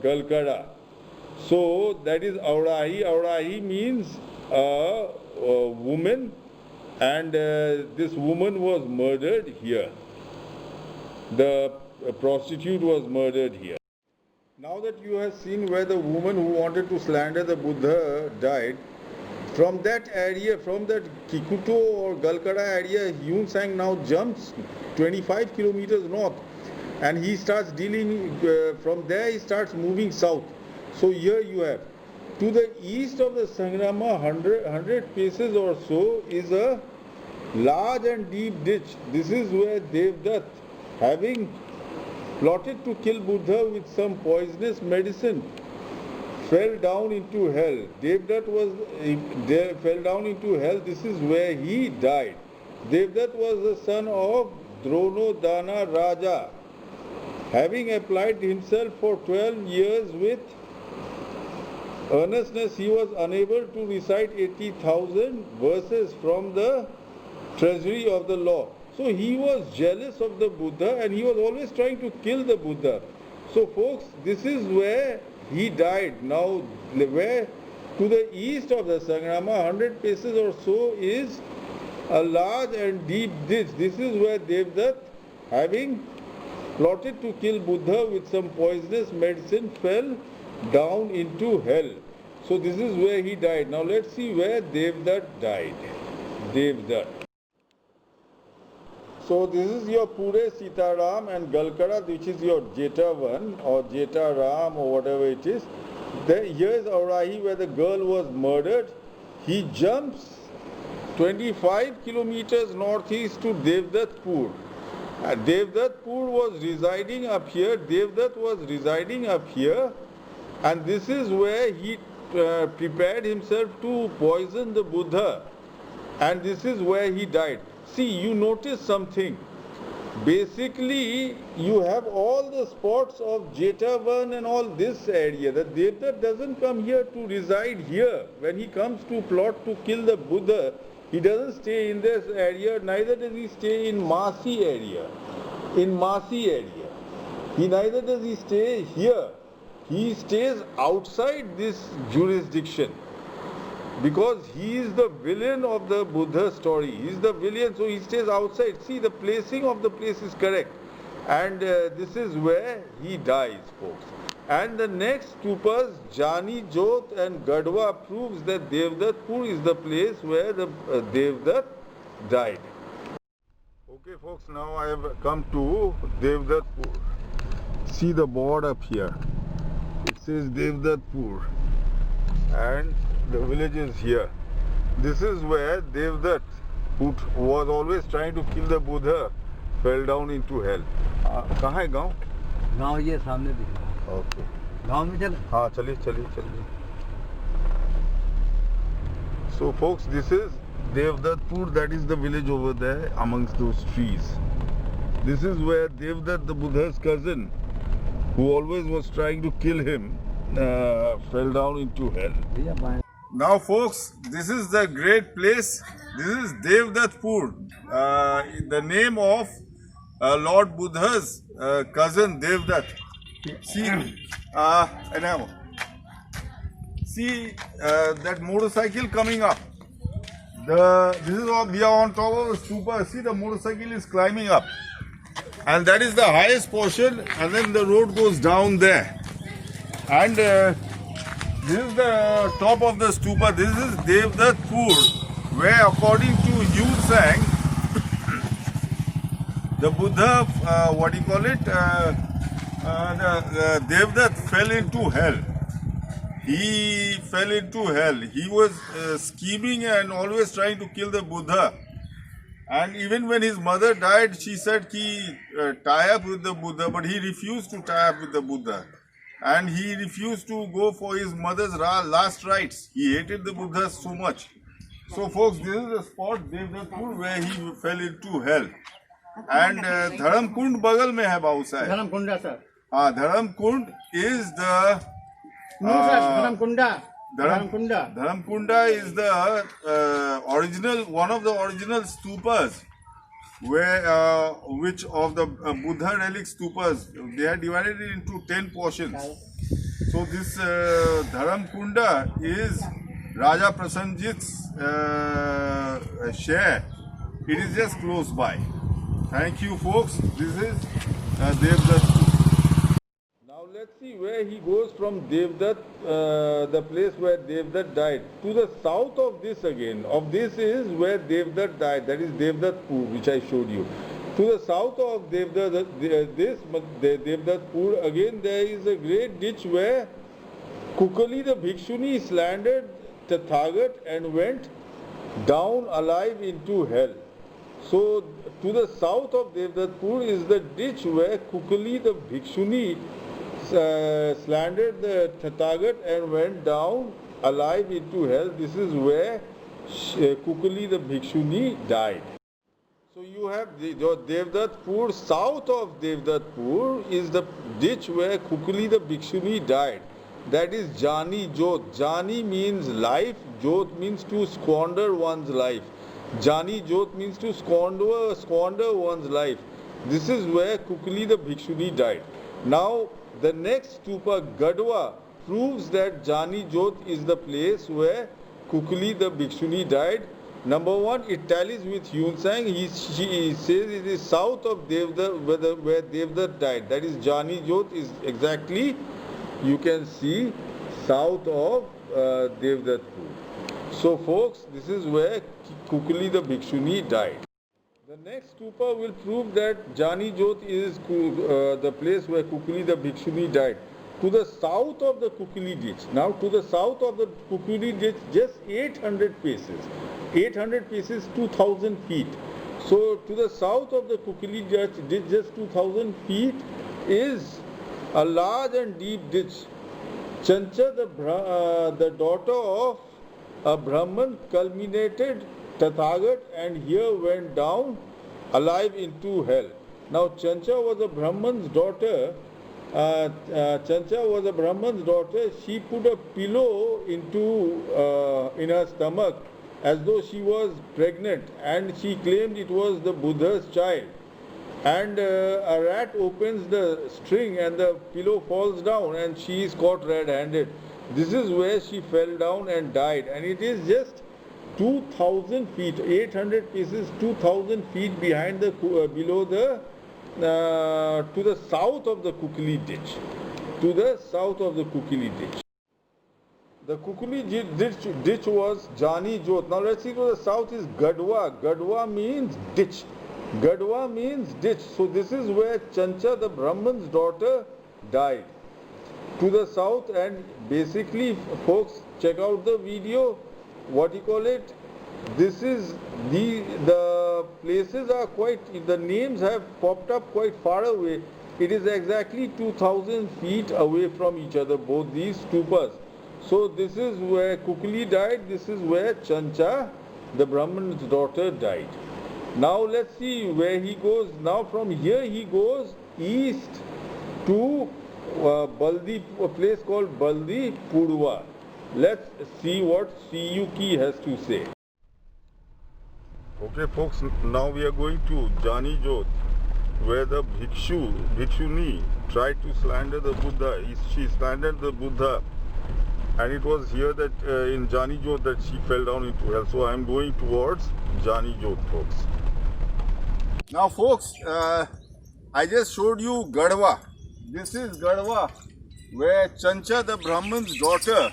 Galkada. So that is Aurahi. Aurahi means a woman, and this woman was murdered here. The prostitute was murdered here. Now that you have seen where the woman who wanted to slander the Buddha died, from that area, from that Kikuto or Galkada area, Yun Sang now jumps 25 kilometers north, and he starts dealing, from there he starts moving south. So here you have, to the east of the Sangrama, 100 paces or so, is a large and deep ditch. This is where Devdutt, having plotted to kill Buddha with some poisonous medicine, fell down into hell. Devdutt fell down into hell. This is where he died. Devdutt was the son of Dronodana Raja. Having applied himself for 12 years with earnestness, he was unable to recite 80,000 verses from the treasury of the law. So he was jealous of the Buddha and he was always trying to kill the Buddha. So folks, this is where he died. Now, where to the east of the Sangrama, 100 paces or so, is a large and deep ditch. This is where Devdutt, having plotted to kill Buddha with some poisonous medicine, fell down into hell. So this is where he died. Now let's see where Devdutt died. Devdutt. So this is your Pure Sitaram and Galkada, which is your Jetavan or Jetaram or whatever it is. Then here is Aurahi where the girl was murdered. He jumps 25 kilometers northeast to Devduttpur. Devduttpur was residing up here. Devdutt was residing up here, and this is where he prepared himself to poison the Buddha, and this is where he died. See, you notice something. Basically, you have all the spots of Jetavan and all this area. The Devdutt doesn't come here to reside here. When he comes to plot to kill the Buddha, he doesn't stay in this area, neither does he stay in Masi area. Neither does he stay here. He stays outside this jurisdiction, because he is the villain of the Buddha story. He is the villain, so he stays outside. See, the placing of the place is correct. And this is where he dies, folks. And the next stupas, Jani Jot and Gadwa, proves that Devduttpur is the place where the Devdutt died. Okay, folks, now I have come to Devduttpur. See the board up here. It says Devduttpur. And the village is here. This is where Devdutt, who was always trying to kill the Buddha, fell down into hell. कहाँ है गांव? गांव ये सामने दिख रहा है। Okay. गांव में चल। हाँ, चलिए. So folks, this is Devduttpur. That is the village over there amongst those trees. This is where Devdutt, the Buddha's cousin, who always was trying to kill him, fell down into hell. Now folks, this is the great place. This is Devduttpur, the name of Lord Buddha's cousin Devdutt. see that motorcycle coming up. This is what we are on top of the stupa. See, the motorcycle is climbing up, and that is the highest portion. And then the road goes down there, and this is the top of the stupa. This is Devdutt Pur, where according to Yun Sang, the Buddha, Devdutt fell into hell. He fell into hell. He was scheming and always trying to kill the Buddha. And even when his mother died, she said he tie up with the Buddha, but he refused to tie up with the Buddha. And he refused to go for his mother's last rites. He hated the Buddha so much. So folks, this is the spot, Devdutt Pur, where he fell into hell. And Dharam Kund bagal mein hai, Babu Sahib. Dharam Kunda, sir. Dharam Kund is the... No, sir, Dharam Kunda. Dharam Dharam Kunda. Dharam Kunda is the original, one of the original stupas, where which of the Buddha relic stupas. They are divided into 10 portions. So this Dharam Kunda is Raja Prasenjit's share. It is just close by. Thank you, folks. This is Devdutt. Now let's see where he goes from Devdutt, the place where Devdutt died. To the south of this again, of this is where Devdutt died, that is Devdutt Pur, which I showed you. To the south of Devdutt, Devdutt Pur, again there is a great ditch where Kukali the Bhikshuni slandered Tathagat and went down alive into hell. So to the south of Devdutt Pur is the ditch where Kukali the Bhikshuni slandered the Tathagat and went down alive into hell. This is where Kukali the Bhikshuni died. So you have the Devdutt Pur. South of Devdutt Pur is the ditch where Kukali the Bhikshuni died. That is Jani Jot. Jani means life, Jot means to squander one's life. Jani Jot means to squander one's life. This is where Kukali the Bhikshuni died. Now the next stupa, Gadwa, proves that Jani Jot is the place where Kukali the Bhikshuni died. Number one, it tallies with Yun Sang. He says it is south of Devdutt, where Devdutt died. That is Jani Jot is exactly, you can see, south of Devdutt Pur. So folks, this is where Kukali the Bhikshuni died. The next stupa will prove that Jani Jot is the place where Kukali the Bhikshuni died. To the south of the Kukali ditch. Now to the south of the Kukali ditch, just 800 paces. 800 paces, 2000 feet. So to the south of the Kukali ditch, just 2000 feet, is a large and deep ditch. Chancha, the daughter of a Brahman, culminated Tathagat and here went down alive into hell. Now Chancha was a Brahman's daughter. She put a pillow in her stomach as though she was pregnant, and she claimed it was the Buddha's child. And a rat opens the string and the pillow falls down and she is caught red-handed. This is where she fell down and died, and it is just 2000 feet, 800 paces, 2000 feet behind the below the to the south of the Kukali ditch. To the south of the Kukali ditch. The Kukali ditch was Jani Jot. Now let's see, to the south is Gadwa. Gadwa means ditch. Gadwa means ditch. So this is where Chancha, the Brahman's daughter, died. To the south, and basically, folks, check out the video. What you call it? This is the places are quite, the names have popped up quite far away. It is exactly 2000 feet away from each other, both these stupas. So this is where Kukali died, this is where Chancha, the Brahman's daughter, died. Now let's see where he goes. Now from here he goes east to Baldi, a place called Baldi Purva. Let's see what Siyuki has to say. Okay folks, now we are going to Jani Jot, where the Bhikshuni tried to slander the Buddha. She slandered the Buddha, And it was here that in Jani Jot that she fell down into hell. So I am going towards Jani Jot, folks. Now, folks, I just showed you Gadwa. This is Gadwa, where Chancha, the Brahman's daughter,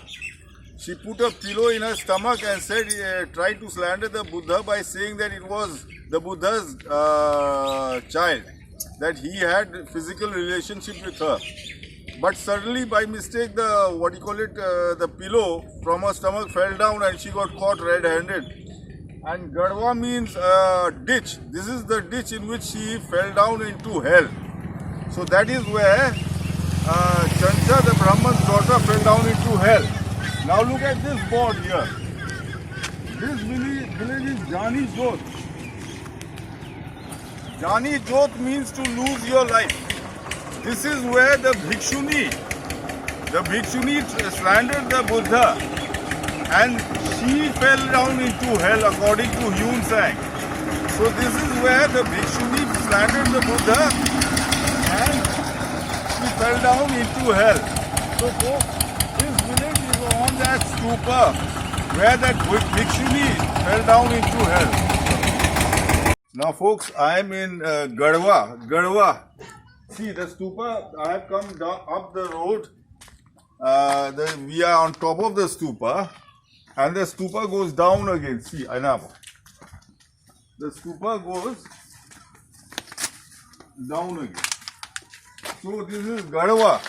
she put a pillow in her stomach and said, tried to slander the Buddha by saying that it was the Buddha's child, that he had physical relationship with her. But suddenly, by mistake, the pillow from her stomach fell down and she got caught red-handed. And Gadwa means ditch. This is the ditch in which she fell down into hell. So that is where Chancha, the Brahman's daughter, fell down into hell. Now look at this board here. This village is Jani Jot. Jani Jot means to lose your life. This is where the Bhikshuni slandered the Buddha and she fell down into hell according to Yun Sang. So this is where the Bhikshuni slandered the Buddha and she fell down into hell. So folks, this village is on that stupa where that Bhikshuni fell down into hell. Now folks, I am in Gadwa. See the stupa, I have come down up the road. We are on top of the stupa. And the stupa goes down again. See, Ainaba. The stupa goes down again. So this is Gadwa.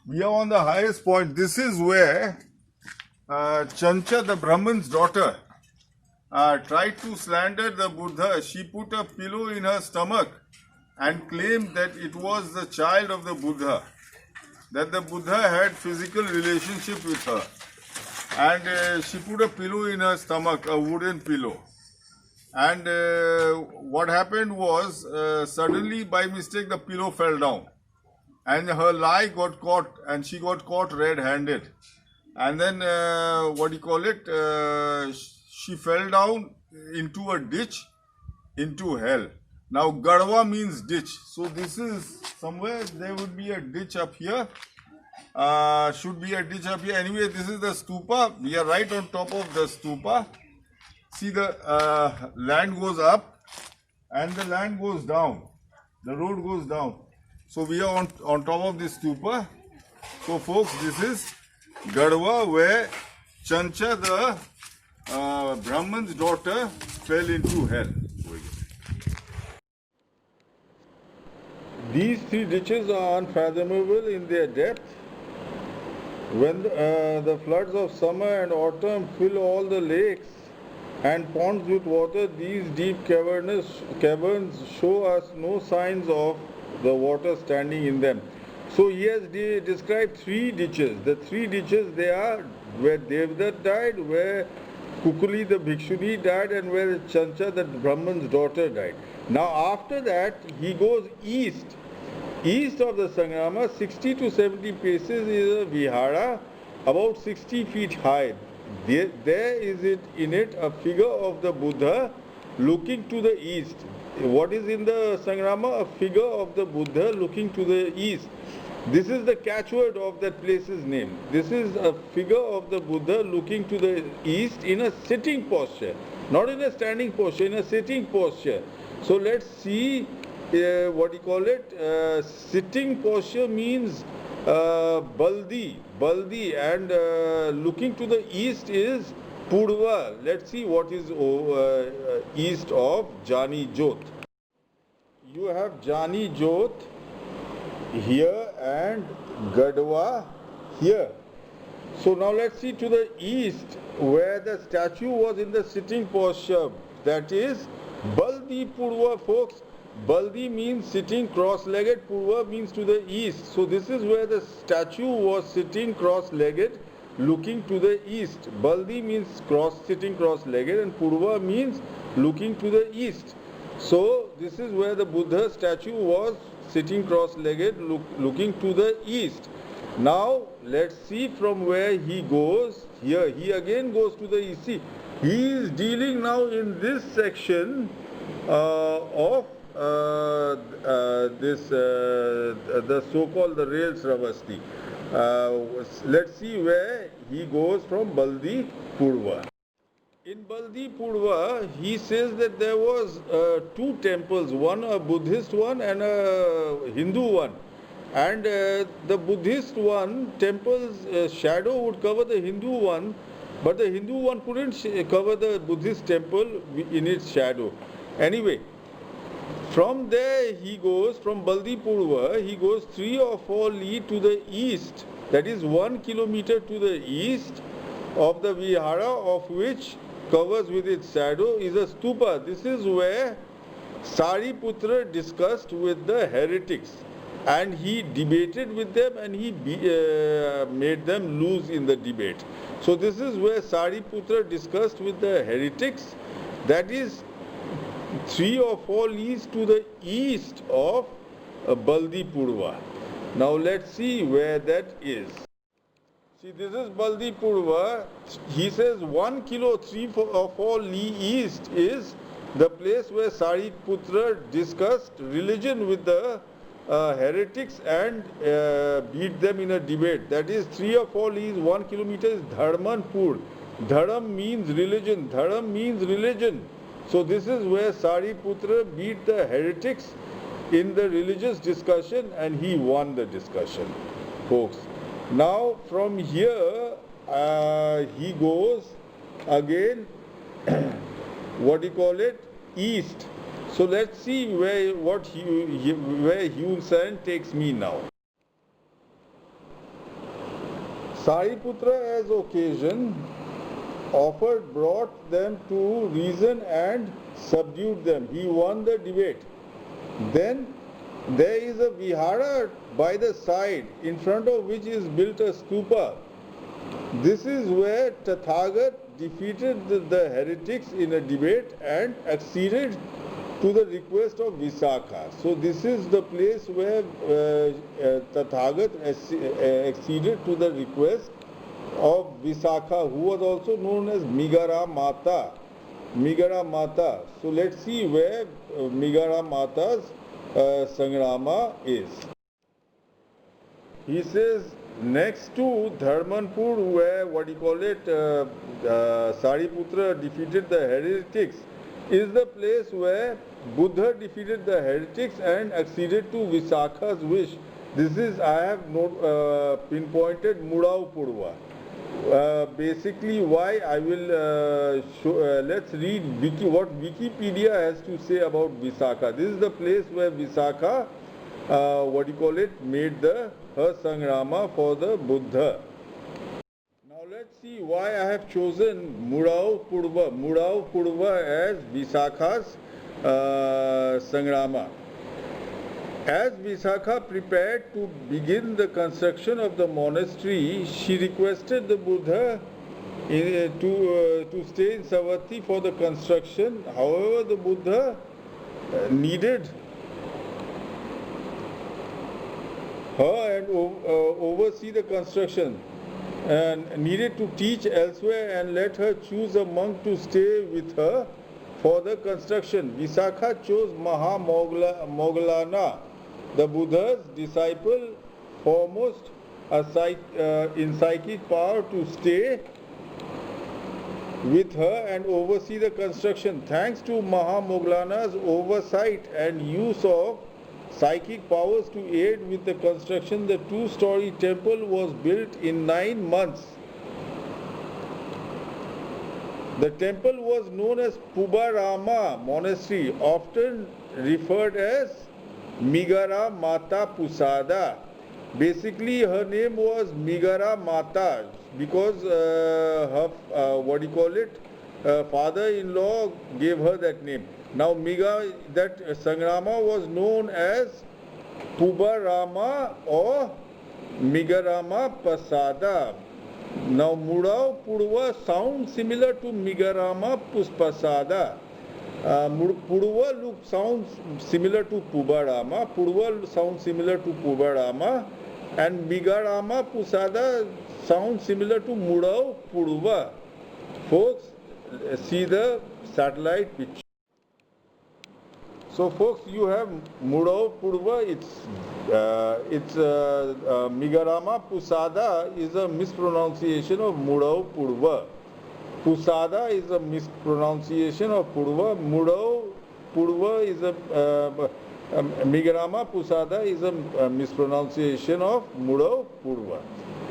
We are on the highest point. This is where Chancha, the Brahman's daughter, tried to slander the Buddha. She put a pillow in her stomach and claimed that it was the child of the Buddha, that the Buddha had physical relationship with her. And she put a pillow in her stomach, a wooden pillow. And what happened was, suddenly by mistake the pillow fell down. And her lie got caught and she got caught red-handed. And then, she fell down into a ditch, into hell. Now, Gadwa means ditch. So this is somewhere there would be a ditch up here. Should be a ditch up here. Anyway, this is the stupa. We are right on top of the stupa. See, the land goes up and the land goes down. The road goes down. So we are on top of this stupa. So folks, this is Gadwa, where Chancha, the Brahman's daughter, fell into hell. These three ditches are unfathomable in their depth. When the floods of summer and autumn fill all the lakes and ponds with water, these deep caverns show us no signs of the water standing in them. So he has described three ditches. The three ditches, they are where Devdutt died, where Kukuli the Bhikshuni died, and where Chancha the Brahman's daughter died. Now after that, he goes east. East of the Sangrama, 60 to 70 paces, is a vihara about 60 feet high. There is in it a figure of the Buddha looking to the east. What is in the Sangrama? A figure of the Buddha looking to the east. This is the catchword of that place's name. This is a figure of the Buddha looking to the east in a sitting posture, not in a standing posture, in a sitting posture. So let's see. Sitting posture means Baldi, and looking to the east is Purva. Let's see what is east of Jani Jot. You have Jani Jot here and Gadwa here. So now let's see to the east where the statue was in the sitting posture. That is Baldi Purva, folks. Baldi means sitting cross-legged, Purva means to the east. So this is where the statue was sitting cross-legged, looking to the east. Baldi means sitting cross-legged, and Purva means looking to the east. So this is where the Buddha statue was sitting cross-legged, looking to the east. Now let's see from where he goes. Here he again goes to the east. See, he is dealing now in this section of the so-called the rail Sravasti. Let's see where he goes from Baldi Purva. In Baldi Purva, he says that there was two temples, one a Buddhist one and a Hindu one. And the Buddhist one, temple's shadow would cover the Hindu one, but the Hindu one couldn't cover the Buddhist temple in its shadow. Anyway, from there he goes, from Baldi Purva, he goes 3 or 4 li to the east, that is 1 kilometer to the east of the vihara, of which covers with its shadow is a stupa. This is where Sariputra discussed with the heretics, and he debated with them, and he made them lose in the debate. So this is where Sariputra discussed with the heretics, that is 3 or 4 leagues to the east of Baldi Purva. Now let's see where that is. See, this is Baldi Purva. He says 1 kilo 3 or 4 li east is the place where Sariputra discussed religion with the heretics and beat them in a debate. That is 3 or 4 leagues, 1 kilometer is Dharmanpur. Dharam means religion. Dharam means religion. So this is where Sariputra beat the heretics in the religious discussion, and he won the discussion, folks. Now from here he goes again east. So let's see where Hyun Sen takes me now. Sariputra, as occasion offered, brought them to reason and subdued them. He won the debate. Then there is a vihara by the side, in front of which is built a stupa. This is where Tathagat defeated the heretics in a debate and acceded to the request of Visakha. So this is the place where Tathagat acceded to the request of Visakha, who was also known as Migara Mata. Migara Mata. So let's see where Migara Mata's Sangrama is. He says next to Dharmanpur, where Sariputra defeated the heretics, is the place where Buddha defeated the heretics and acceded to Visakha's wish. This is, I have pinpointed Murao Purva. Basically, why I will let's read what Wikipedia has to say about Visakha. This is the place where Visakha made her Sangrama for the Buddha. Now let's see why I have chosen Murao Purva as Visakha's Sangrama. As Visakha prepared to begin the construction of the monastery, she requested the Buddha to stay in Savatthi for the construction. However, the Buddha needed her and oversee the construction, and needed to teach elsewhere, and let her choose a monk to stay with her for the construction. Visakha chose Moggallana, the Buddha's disciple, foremost in psychic power, to stay with her and oversee the construction. Thanks to Moggallana's oversight and use of psychic powers to aid with the construction, the 2-story temple was built in 9 months. The temple was known as Pubarama Monastery, often referred as Migara Mata Pusada. Basically, her name was Migara Mata because her father-in-law gave her that name. Now that Sangrama was known as Pubarama or Migarama Pasada. Now Murao Purva sounds similar to Migarama Puspasada. Purva sounds similar to Pubarama. Purva sounds similar to Pubarama, and Migarama Pusada sounds similar to Murao Purva. Folks, see the satellite picture. So folks, you have Mudao Purva, it's Migarama Pusada is a mispronunciation of Mudao Purva. Pusada is a mispronunciation of Purva. Mudao Purva is Migarama Pusada is a mispronunciation of Mudao Purva.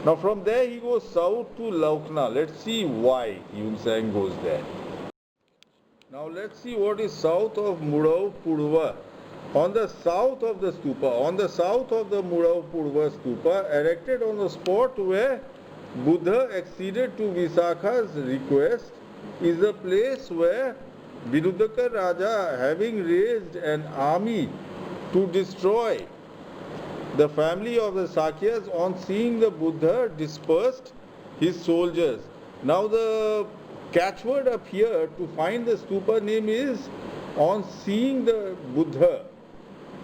Now from there he goes south to Laukna. Let's see why Yun Sang goes there. Now let's see what is south of Mudao Purva. On the south of the stupa, on the south of the Mudao Purva stupa, erected on the spot where Buddha acceded to Visakha's request, is a place where Viruddhaka Raja, having raised an army to destroy the family of the Sakyas, on seeing the Buddha, dispersed his soldiers. Now the catchword up here to find the stupa name is on seeing the Buddha.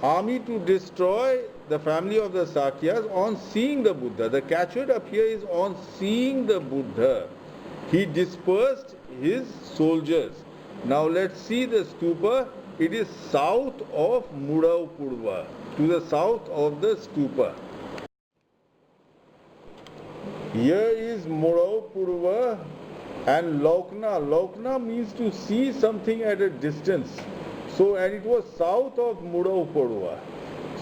Army to destroy the family of the Sakyas on seeing the Buddha. The catchword up here is on seeing the Buddha. He dispersed his soldiers. Now let's see the stupa. It is south of Mudao Purva, to the south of the stupa. Here is Mudao Purva and Laukna. Laukna means to see something at a distance. So, and it was south of Mudao Purva.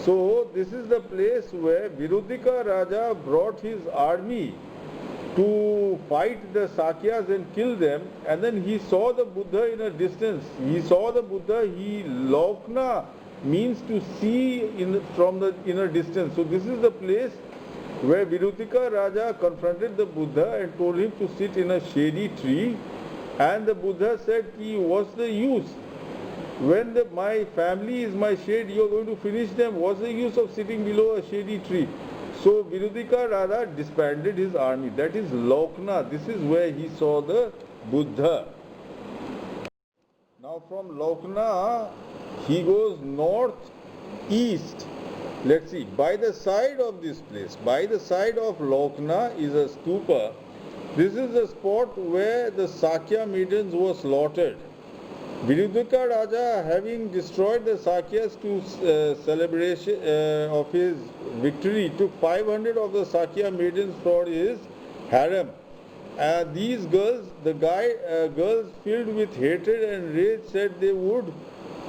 So, this is the place where Viruddhika Raja brought his army to fight the Sakyas and kill them, and then he saw the Buddha in a distance. He saw the Buddha, Laukna means to see in a distance. So, this is the place where Viruddhika Raja confronted the Buddha and told him to sit in a shady tree, and the Buddha said, what's the use? When my family is my shade, you are going to finish them. What's the use of sitting below a shady tree? So Viruddhika Raja disbanded his army. That is Laukna. This is where he saw the Buddha. Now from Laukna, he goes northeast. Let's see, by the side of this place, by the side of Laukna is a stupa. This is the spot where the Sakya maidens were slaughtered. Viruddhika Raja, having destroyed the Sakyas to celebration of his victory, took 500 of the Sakya maidens for his harem. These girls, girls filled with hatred and rage, said they would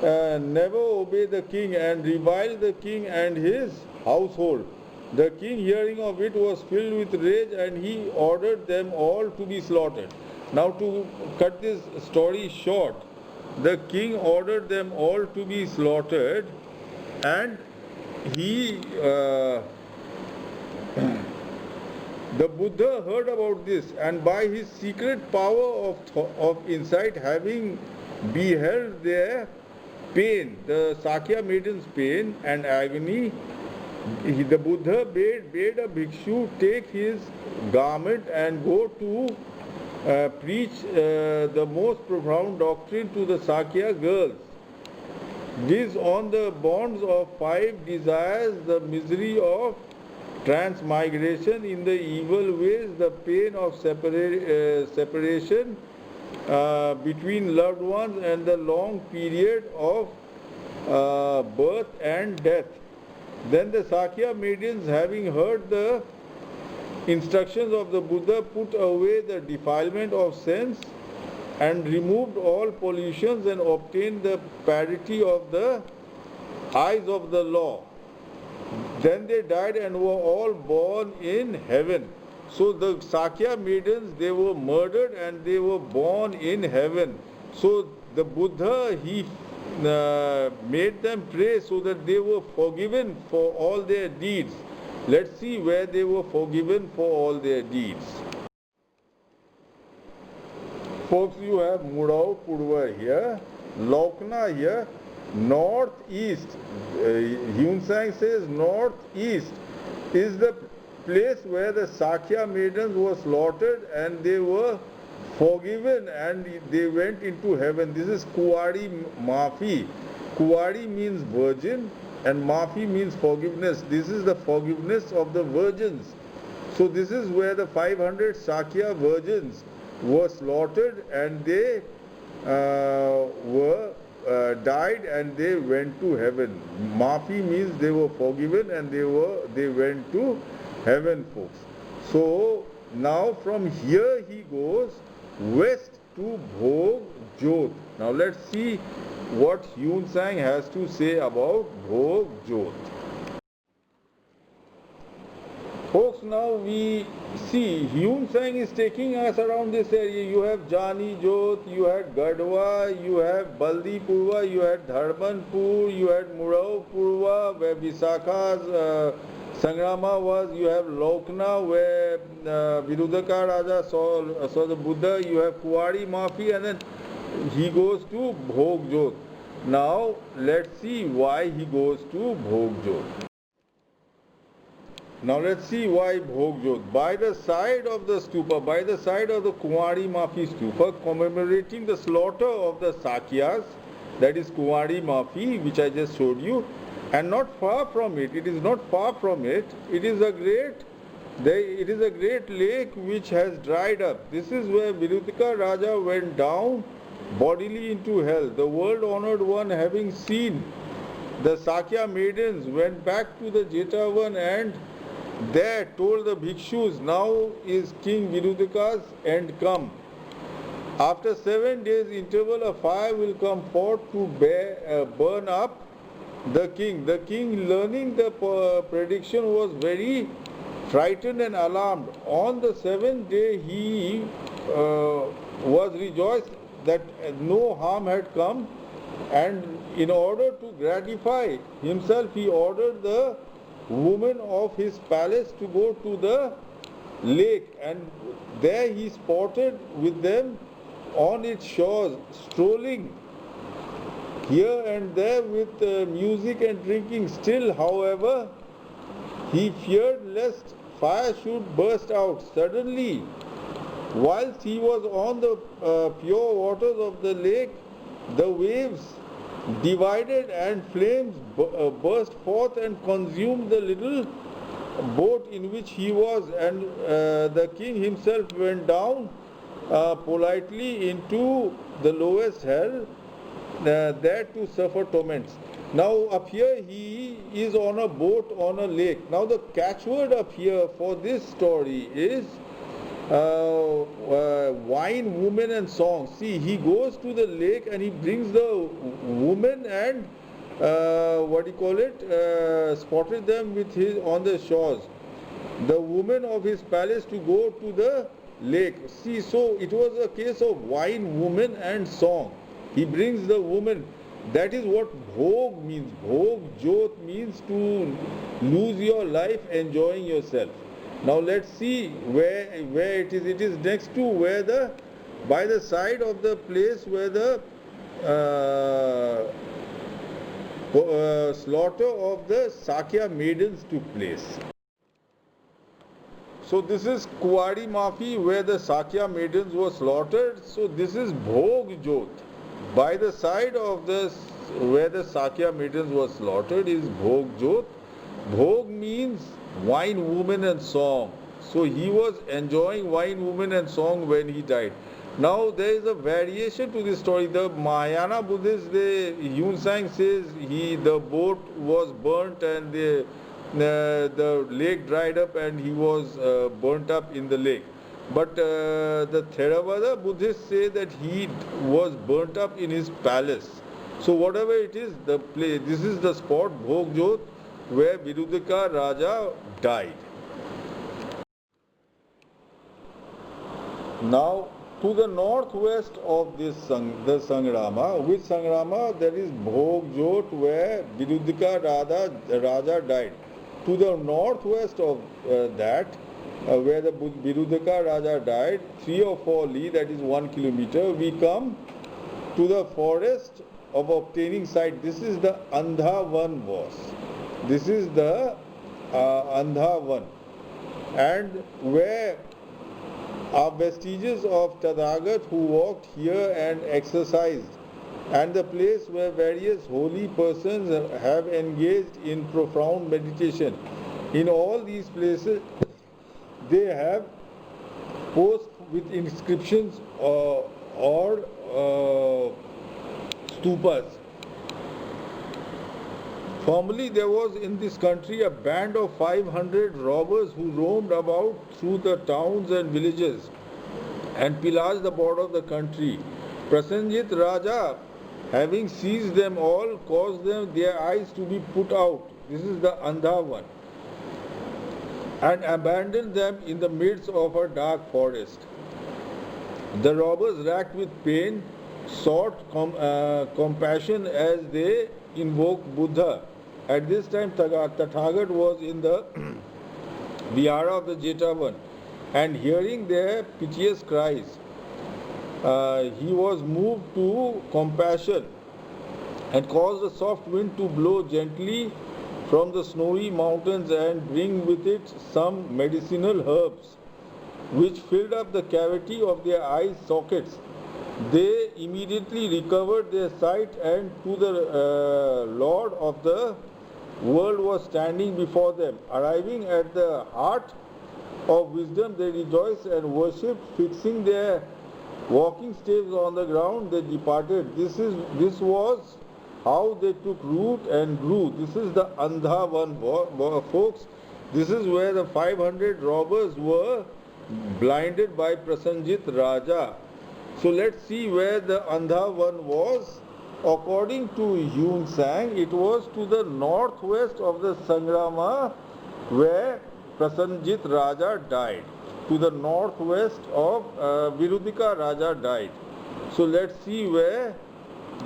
never obey the king and revile the king and his household. The king, hearing of it, was filled with rage, and he ordered them all to be slaughtered. Now to cut this story short, the king ordered them all to be slaughtered, and he the Buddha heard about this, and by his secret power of insight, having beheld their pain, the Sakya maidens' pain and agony, the Buddha bade a bhikshu take his garment and go to preach the most profound doctrine to the Sakya girls. This on the bonds of 5 desires, the misery of transmigration in the evil ways, the pain of separation between loved ones, and the long period of birth and death. Then the Sakya maidens, having heard the instructions of the Buddha, put away the defilement of sense and removed all pollutions and obtained the parity of the eyes of the law. Then they died and were all born in heaven. So the Sakya maidens, they were murdered and they were born in heaven. So the Buddha, he made them pray so that they were forgiven for all their deeds. Let's see where they were forgiven for all their deeds. Folks, you have Mudao Purva here, Laukna here, northeast. Yun Sang says northeast is the place where the Sakya maidens were slaughtered and they were forgiven and they went into heaven. This is Kuwari Mafi. Kuwari means virgin and Mafi means forgiveness. This is the forgiveness of the virgins. So this is where the 500 Sakya virgins were slaughtered and they were died and they went to heaven. Maafi means they were forgiven and they went to heaven, folks. So now from here he goes west to Bhog Jot. Now let's see what Hyun Sang has to say about Bhog Jot. Folks, now we see Hyun Sang is taking us around this area. You have Jani Jot, you had Gadwa, you have Baldi Purva, you had Dharmanpur, you had Murao Purva, where Visakha's Sangrama was, you have Lokna, where Virudhaka Raja saw the Buddha, you have Kuwari Maafi, and then he goes to Bhog Jot. Now let's see why he goes to Bhog Jot. Now let's see why Bhog Jot. By the side of the stupa, by the side of the Kuwari Maafi stupa, commemorating the slaughter of the Sakyas, that is Kuwari Maafi, which I just showed you, and not far from it, it is not far from it, it is a great lake which has dried up. This is where Virudhaka Raja went down bodily into hell. The world honored one, having seen the Sakya maidens, went back to the Jetavan and there told the bhikshus, now is King Virudhaka's end come. After 7 days interval, a fire will come forth to burn up the king. The king, learning the prediction, was very frightened and alarmed. On the 7th day he was rejoiced that no harm had come, and in order to gratify himself he ordered the women of his palace to go to the lake, and there he spotted with them on its shores, strolling here and there with music and drinking. Still, however, he feared lest fire should burst out. Suddenly, whilst he was on the pure waters of the lake, the waves divided and flames burst forth and consumed the little boat in which he was, and the king himself went down politely into the lowest hell, there to suffer torments. Now up here he is on a boat on a lake. Now the catchword up here for this story is wine, woman and song. See, he goes to the lake and he brings the woman and spotted them with his on the shores. The woman of his palace to go to the lake. See, so it was a case of wine, woman and song. He brings the woman. That is what Bhog means. Bhog Jot means to lose your life enjoying yourself. Now let's see where it is. It is next to where by the side of the place where the slaughter of the Sakya maidens took place. So this is Kuwari Maafi where the Sakya maidens were slaughtered. So this is Bhog Jot. By the side of this where the Sakya maidens were slaughtered is Bhog Jot. Bhog means wine, woman and song. So he was enjoying wine, woman and song when he died. Now there is a variation to this story. The Mahayana Buddhists, Hyun Sang says the boat was burnt and the lake dried up and he was burnt up in the lake. But the Theravada Buddhists say that he was burnt up in his palace. So whatever it is, the place, this is the spot, Bhog Jot, where Virudhaka Raja died. Now, to the northwest of this the Sangrama, which Sangrama? There is Bhog Jot where Virudhaka Raja died. To the northwest of that, where the Virudhaka Raja died, 3 or 4 li, that is 1 kilometer, we come to the forest of obtaining site. This is the Andhavan was. This is the Andhavan, and where are vestiges of Tadhagat who walked here and exercised, and the place where various holy persons have engaged in profound meditation. In all these places, they have posts with inscriptions or stupas. Formerly there was in this country a band of 500 robbers who roamed about through the towns and villages and pillaged the border of the country. Prasenjit Raja, having seized them all, caused their eyes to be put out. This is the Andha one. And abandoned them in the midst of a dark forest. The robbers, racked with pain, sought compassion as they invoked Buddha. At this time, Tathagat was in the Vihara of the Jetavan, and hearing their piteous cries, he was moved to compassion and caused a soft wind to blow gently from the snowy mountains and bring with it some medicinal herbs, which filled up the cavity of their eye sockets. They immediately recovered their sight, and to the Lord of the world was standing before them. Arriving at the heart of wisdom, they rejoiced and worshipped. Fixing their walking staves on the ground, they departed. This was how they took root and grew. This is the Andha one, folks. This is where the 500 robbers were blinded by Prasenjit Raja. So let's see where the Andha one was. According to Hyun Sang, it was to the northwest of the Sangrama where Prasenjit Raja died. To the northwest of Virudika Raja died. So let's see where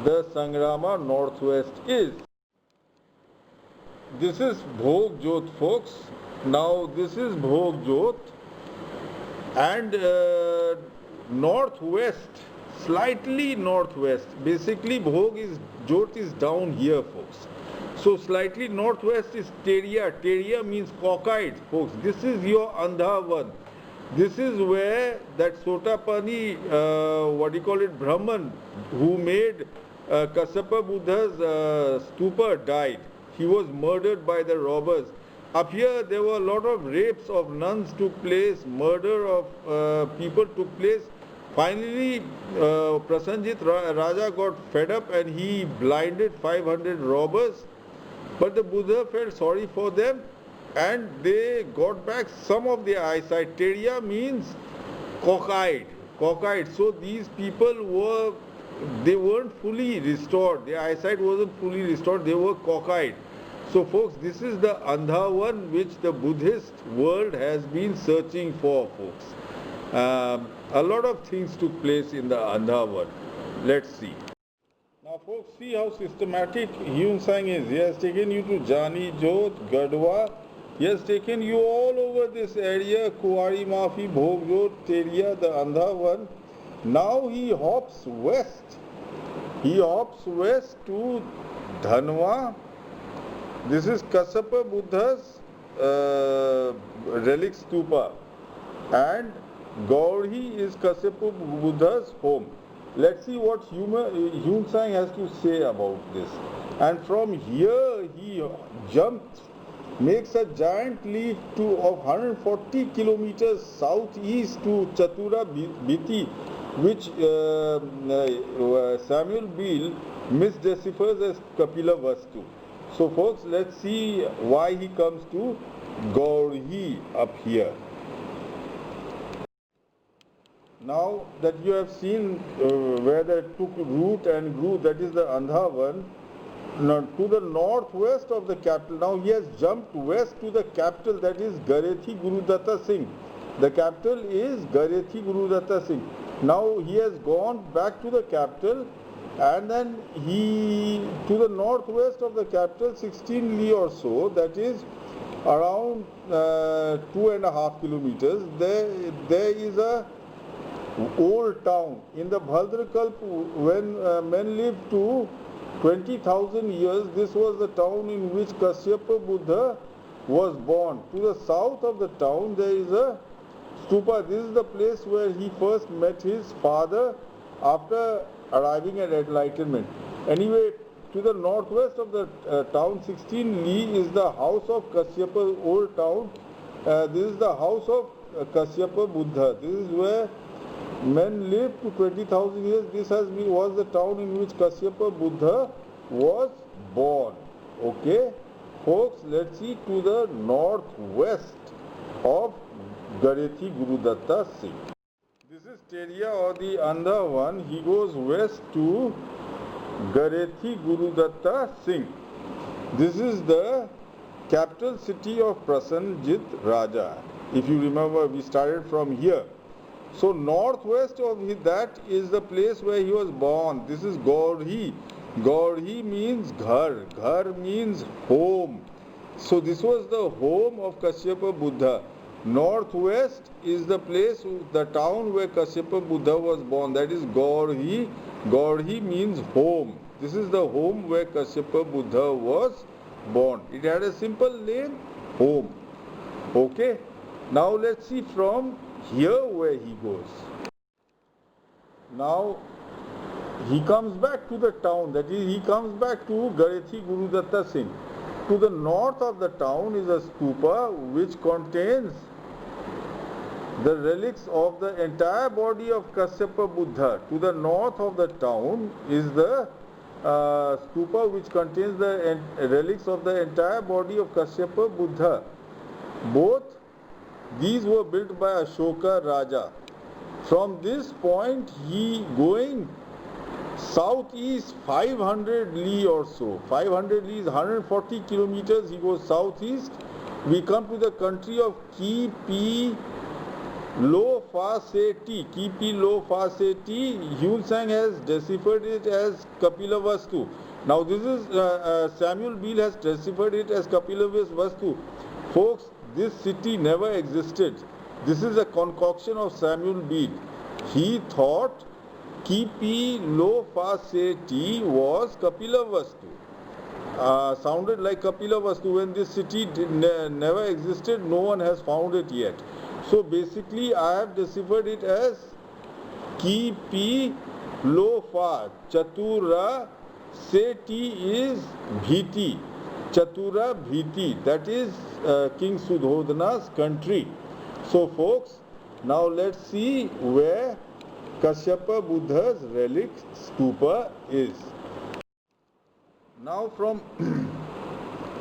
the Sangrama northwest is. This is Bhog Jot, folks. Now this is Bhog Jot, and northwest, slightly northwest. Basically, Jot is down here, folks. So slightly northwest is Teria. Teria means cockeyed, folks. This is your Andha one. This is where that Sotapani, Brahman, who made Kassapa Buddha's stupa died. He was murdered by the robbers. Up here there were a lot of rapes of nuns took place, murder of people took place. Finally, Prasenjit Raja got fed up and he blinded 500 robbers. But the Buddha felt sorry for them and they got back some of their eyesight. Teriya means cockeyed. So these people weren't fully restored. Their eyesight wasn't fully restored. They were cockeyed. So folks, this is the Andha one which the Buddhist world has been searching for, folks. A lot of things took place in the Andha one. Let's see. Now folks, see how systematic Hyun Sang is. He has taken you to Jani Jot, Gadwa. He has taken you all over this area, Kuwari Mafi, Bhog Jot, Teria, the Andha one. Now he hops west. He hops west to Dhanwa. This is Kassapa Buddha's relic stupa, and Gauri is Kassapa Buddha's home. Let's see what Hyun Sang has to say about this. And from here he jumps, makes a giant leap of 140 kilometers southeast to Chatura Biti, which Samuel Beale misdeciphers as Kapila Vastu. So folks, let's see why he comes to Gauri up here. Now that you have seen where they took root and grew, that is the Andha one. Now to the northwest of the capital, now he has jumped west to the capital, that is Garethi Gurudatta Singh. The capital is Garethi Gurudatta Singh. Now he has gone back to the capital, and then to the northwest of the capital, 16 li or so, that is around 2.5 kilometers, there is a old town. In the Bhadrakalp, when men lived to 20,000 years, this was the town in which Kasyapa Buddha was born. To the south of the town there is a stupa. This is the place where he first met his father after arriving at enlightenment. Anyway, to the northwest of the town, 16 li, is the house of Kasyapa, old town. This is the house of Kasyapa Buddha. This is where men lived to 20,000 years. This was the town in which Kasyapa Buddha was born. Okay, folks, let's see to the northwest of Garethi Gurudatta Singh. This is Teria or the other one. He goes west to Garethi Gurudatta Singh. This is the capital city of Prasenjit Raja. If you remember, we started from here. So northwest of that is the place where he was born. This is Gauri. Gauri means ghar. Ghar means home. So this was the home of Kashyapa Buddha. Northwest is the place, the town where Kashyapa Buddha was born. That is Gauri. Gauri means home. This is the home where Kashyapa Buddha was born. It had a simple name, home. Okay. Now let's see from here where he goes. Now he comes back to the town, that is, he comes back to Garethi Gurudatta Singh. To the north of the town is a stupa which contains the relics of the entire body of Kashyapa Buddha. To the north of the town is the stupa which contains the relics of the entire body of Kashyapa Buddha. Both these were built by Ashoka Raja. From this point, he going southeast 500 li or so. 500 li is 140 kilometers. He goes southeast. We come to the country of Kipi Lo Fa Se Ti. Kipi Lo Fa Se Ti. Hyun Sang has deciphered it as Kapila Vastu. Now this is Samuel Beal has deciphered it as Kapila Vastu. Folks, this city never existed. This is a concoction of Samuel Beal. He thought Kipi Lo Fa Se Ti was Kapila Vastu. Sounded like Kapila Vastu. When this city never existed, no one has found it yet. So basically I have deciphered it as Kipi Lo Fa. Chatura Se Ti is Bhiti. Chatura Bhiti, that is King Sudhodana's country. So folks, now let's see where Kashyapa Buddha's relic stupa is. Now from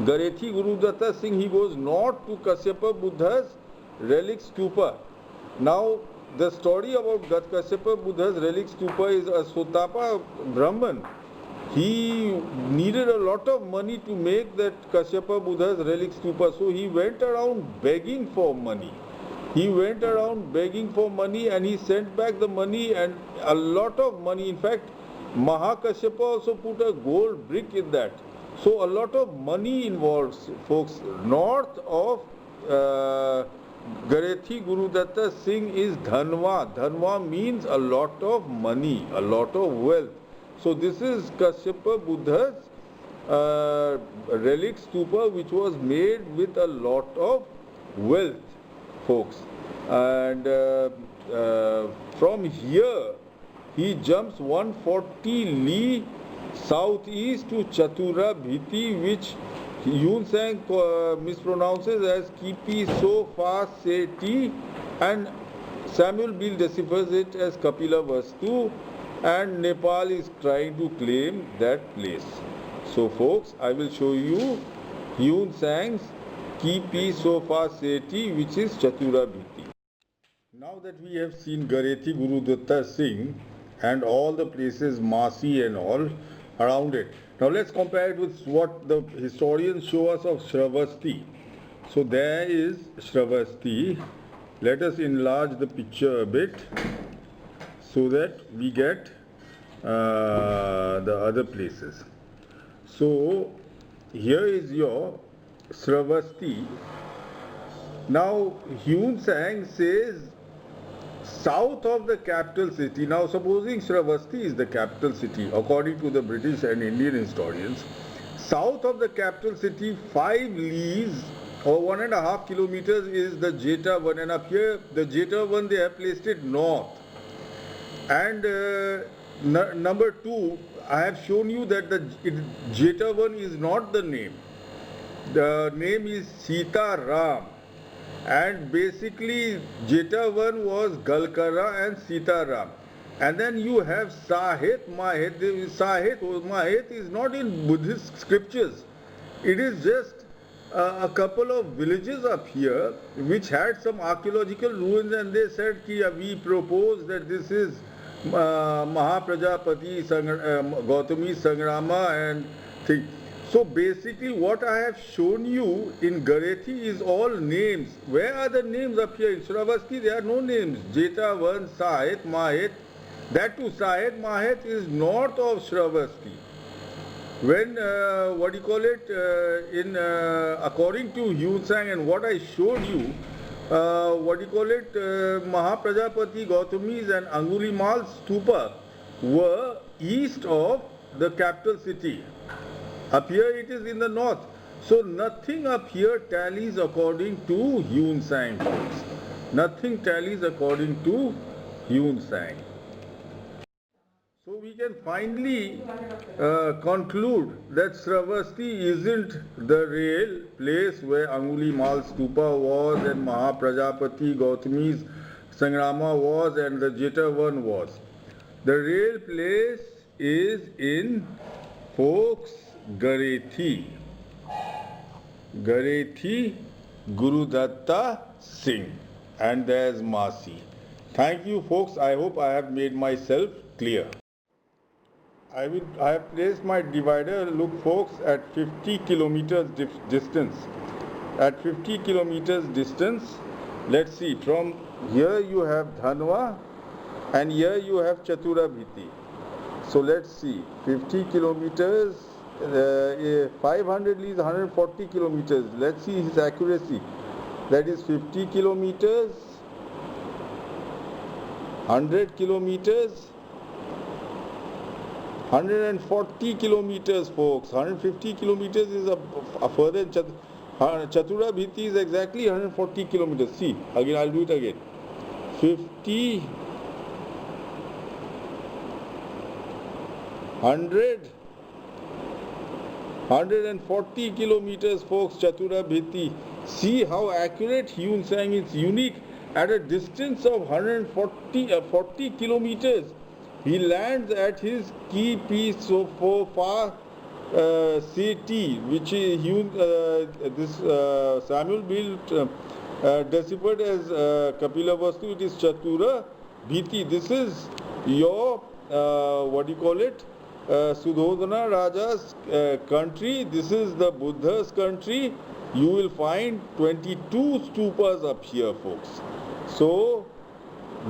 Garethi Gurudatta Singh, he goes north to Kashyapa Buddha's relic stupa. Now the story about Kashyapa Buddha's relic stupa is a Sotapa Brahman. He needed a lot of money to make that Kashyapa Buddha's relic stupa. So he went around begging for money. He went around begging for money and he sent back the money, and a lot of money. In fact, Mahakashyapa also put a gold brick in that. So a lot of money involved, folks. North of Garethi Gurudatta Singh is Dhanwa. Dhanwa means a lot of money, a lot of wealth. So this is Kashyapa Buddha's relic stupa, which was made with a lot of wealth, folks. And from here he jumps 140 li southeast to Chatura Bhiti, which Hyun Sang mispronounces as Kipi So Fa Se Ti, and Samuel Beal deciphers it as Kapila Vastu, and Nepal is trying to claim that place. So folks, I will show you Hyun Sang's Kipi So Fa Se Ti, which is Chatura Bhiti. Now that we have seen Garethi Gurudatta Singh and all the places, Masi and all around it, now let's compare it with what the historians show us of Shravasti. So there is Shravasti. Let us enlarge the picture a bit so that we get the other places. So here is your Shravasti. Now Hyun Sang says south of the capital city. Now supposing Shravasti is the capital city according to the British and Indian historians, south of the capital city 5 leagues or 1.5 kilometers is the Jetavana, and up here the Jetavana they have placed it north. And number 2, I have shown you that the Jetavana is not the name. The name is Sita Ram, and basically Jetavana was Galkara and Sita Ram. And then you have Sahet, Mahet. Sahet is not in Buddhist scriptures. It is just a couple of villages up here which had some archaeological ruins, and they said ki we propose that this is Mahaprajapati Gautami Sangrama and thing. So basically what I have shown you in Garethi is all names. Where are the names up here? In Shravasti there are no names. Jeta, Van, Sahet, Mahet. That too, Sahet, Mahet is north of Shravasti. When, according to Hyun and what I showed you, Mahaprajapati Gautami's and Angulimal's stupa were east of the capital city. Up here it is in the north. So nothing up here tallies according to Hyun Sang. Nothing tallies according to Hyun Sang. So we can finally conclude that Shravasti isn't the real place where Angulimal Stupa was and Mahaprajapati Gautami's Sangrama was and the Jetavan was. The real place is in, folks, Garethi. Garethi Gurudatta Singh. And there's Masi. Thank you, folks. I hope I have made myself clear. I have placed my divider, look folks, at 50 kilometers distance. At 50 kilometers distance, let's see, from here you have Dhanwa and here you have Chaturabhiti. So let's see, 50 kilometers, 500 leaves, 140 kilometers. Let's see his accuracy. That is 50 kilometers, 100 kilometers, 140 kilometers, folks. 150 kilometers is a further. Chaturabhiti is exactly 140 kilometers. See, again, I'll do it again. 50, 100, 140 kilometers, folks. Chaturabhiti. See how accurate Hyun Sang is. Unique at a distance of 40 kilometers. He lands at his key piece so far CT, which is Samuel built deciphered as Kapilavastu. It is Chatura Bhiti. This is your Sudhodana Raja's country. This is the Buddha's country. You will find 22 stupas up here, folks. So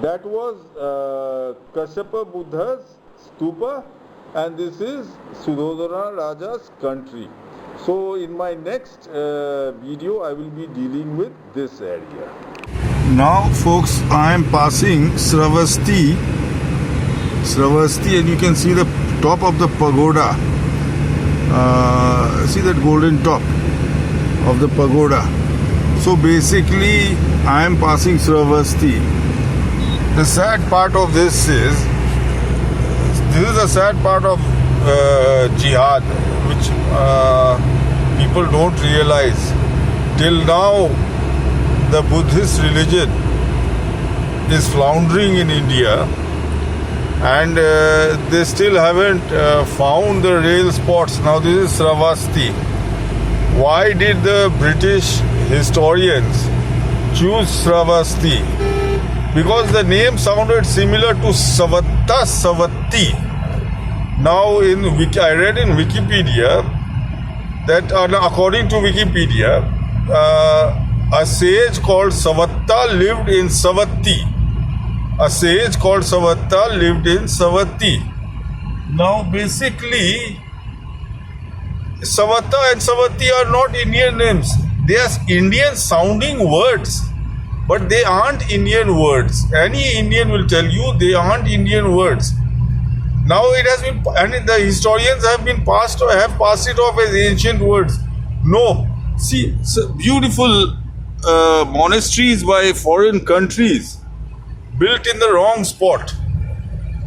that was Kashyapa Buddha's stupa, and this is Sudhodana Raja's country. So in my next video I will be dealing with this area. Now folks, I am passing Shravasti, and you can see the top of the pagoda. See that golden top of the pagoda. So basically I am passing Shravasti. The sad part of this is a sad part of jihad, which people don't realize. Till now, the Buddhist religion is floundering in India, and they still haven't found the real spots. Now this is Shravasti. Why did the British historians choose Shravasti? Because the name sounded similar to Savatta Savatti. Now I read in Wikipedia that according to Wikipedia, a sage called Savatta lived in Savatti. A sage called Savatta lived in Savatti. Now basically, Savatta and Savatti are not Indian names. They are Indian sounding words. But they aren't Indian words. Any Indian will tell you they aren't Indian words. Now it has been, and the historians have passed it off as ancient words. No. See, beautiful monasteries by foreign countries built in the wrong spot.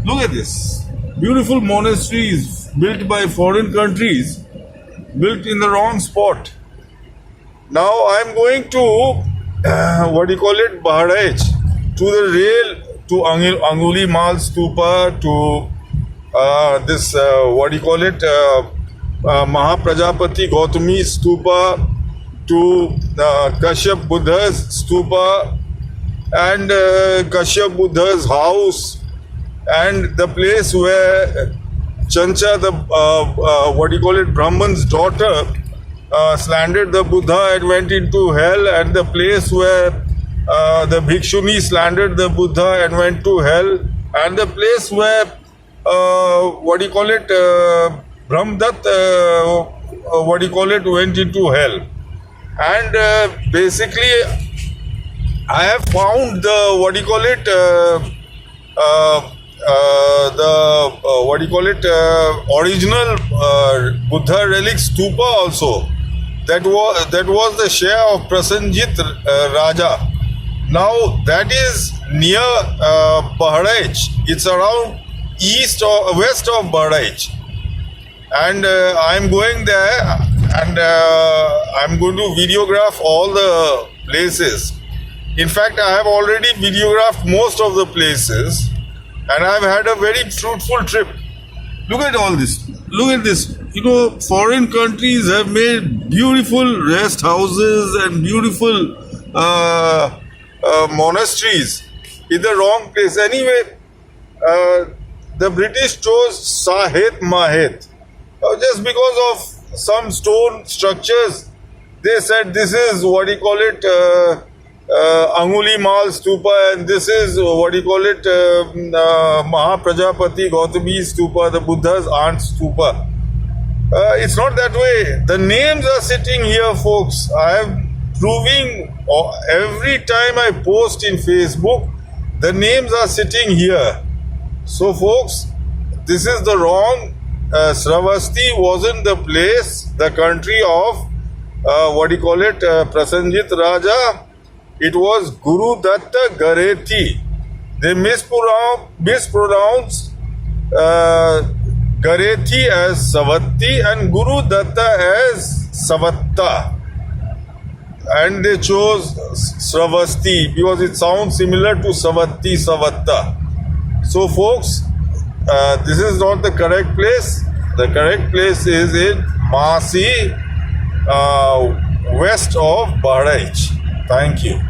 Look at this. Beautiful monasteries built by foreign countries built in the wrong spot. Now I am going to Bahraich, to the rail, to Angulimal Stupa, to Mahaprajapati Gautami Stupa to Kashyap Buddha's Stupa and Kashyap Buddha's house and the place where Chancha, the Brahman's daughter, slandered the Buddha and went into hell, and the place where the Bhikshuni slandered the Buddha and went to hell, and the place where Brahmdatta went into hell. And basically I have found the original Buddha relic stupa also. That was the share of Prasenjit Raja. Now that is near Bahraich. It's around west of Bahraich, and I'm going there, and I'm going to videograph all the places. In fact, I have already videographed most of the places, and I've had a very fruitful trip. Look at all this. Look at this. You know, foreign countries have made beautiful rest houses and beautiful monasteries in the wrong place. Anyway, the British chose Sahet Mahet. Just because of some stone structures, they said this is Anguli Mal Stupa, and this is Mahaprajapati Gautami Stupa, the Buddha's aunt Stupa. It's not that way. The names are sitting here, folks. I am proving every time I post in Facebook, the names are sitting here. So, folks, this is the wrong. Sravasti wasn't the place, the country of Prasenjit Raja. It was Guru Datta Garethi. They mispronounced Garethi as Savatti and Guru Datta as Savatta. And they chose Sravasti because it sounds similar to Savatti, Savatta. So, folks, this is not the correct place. The correct place is in Masi, west of Bahraich. Thank you.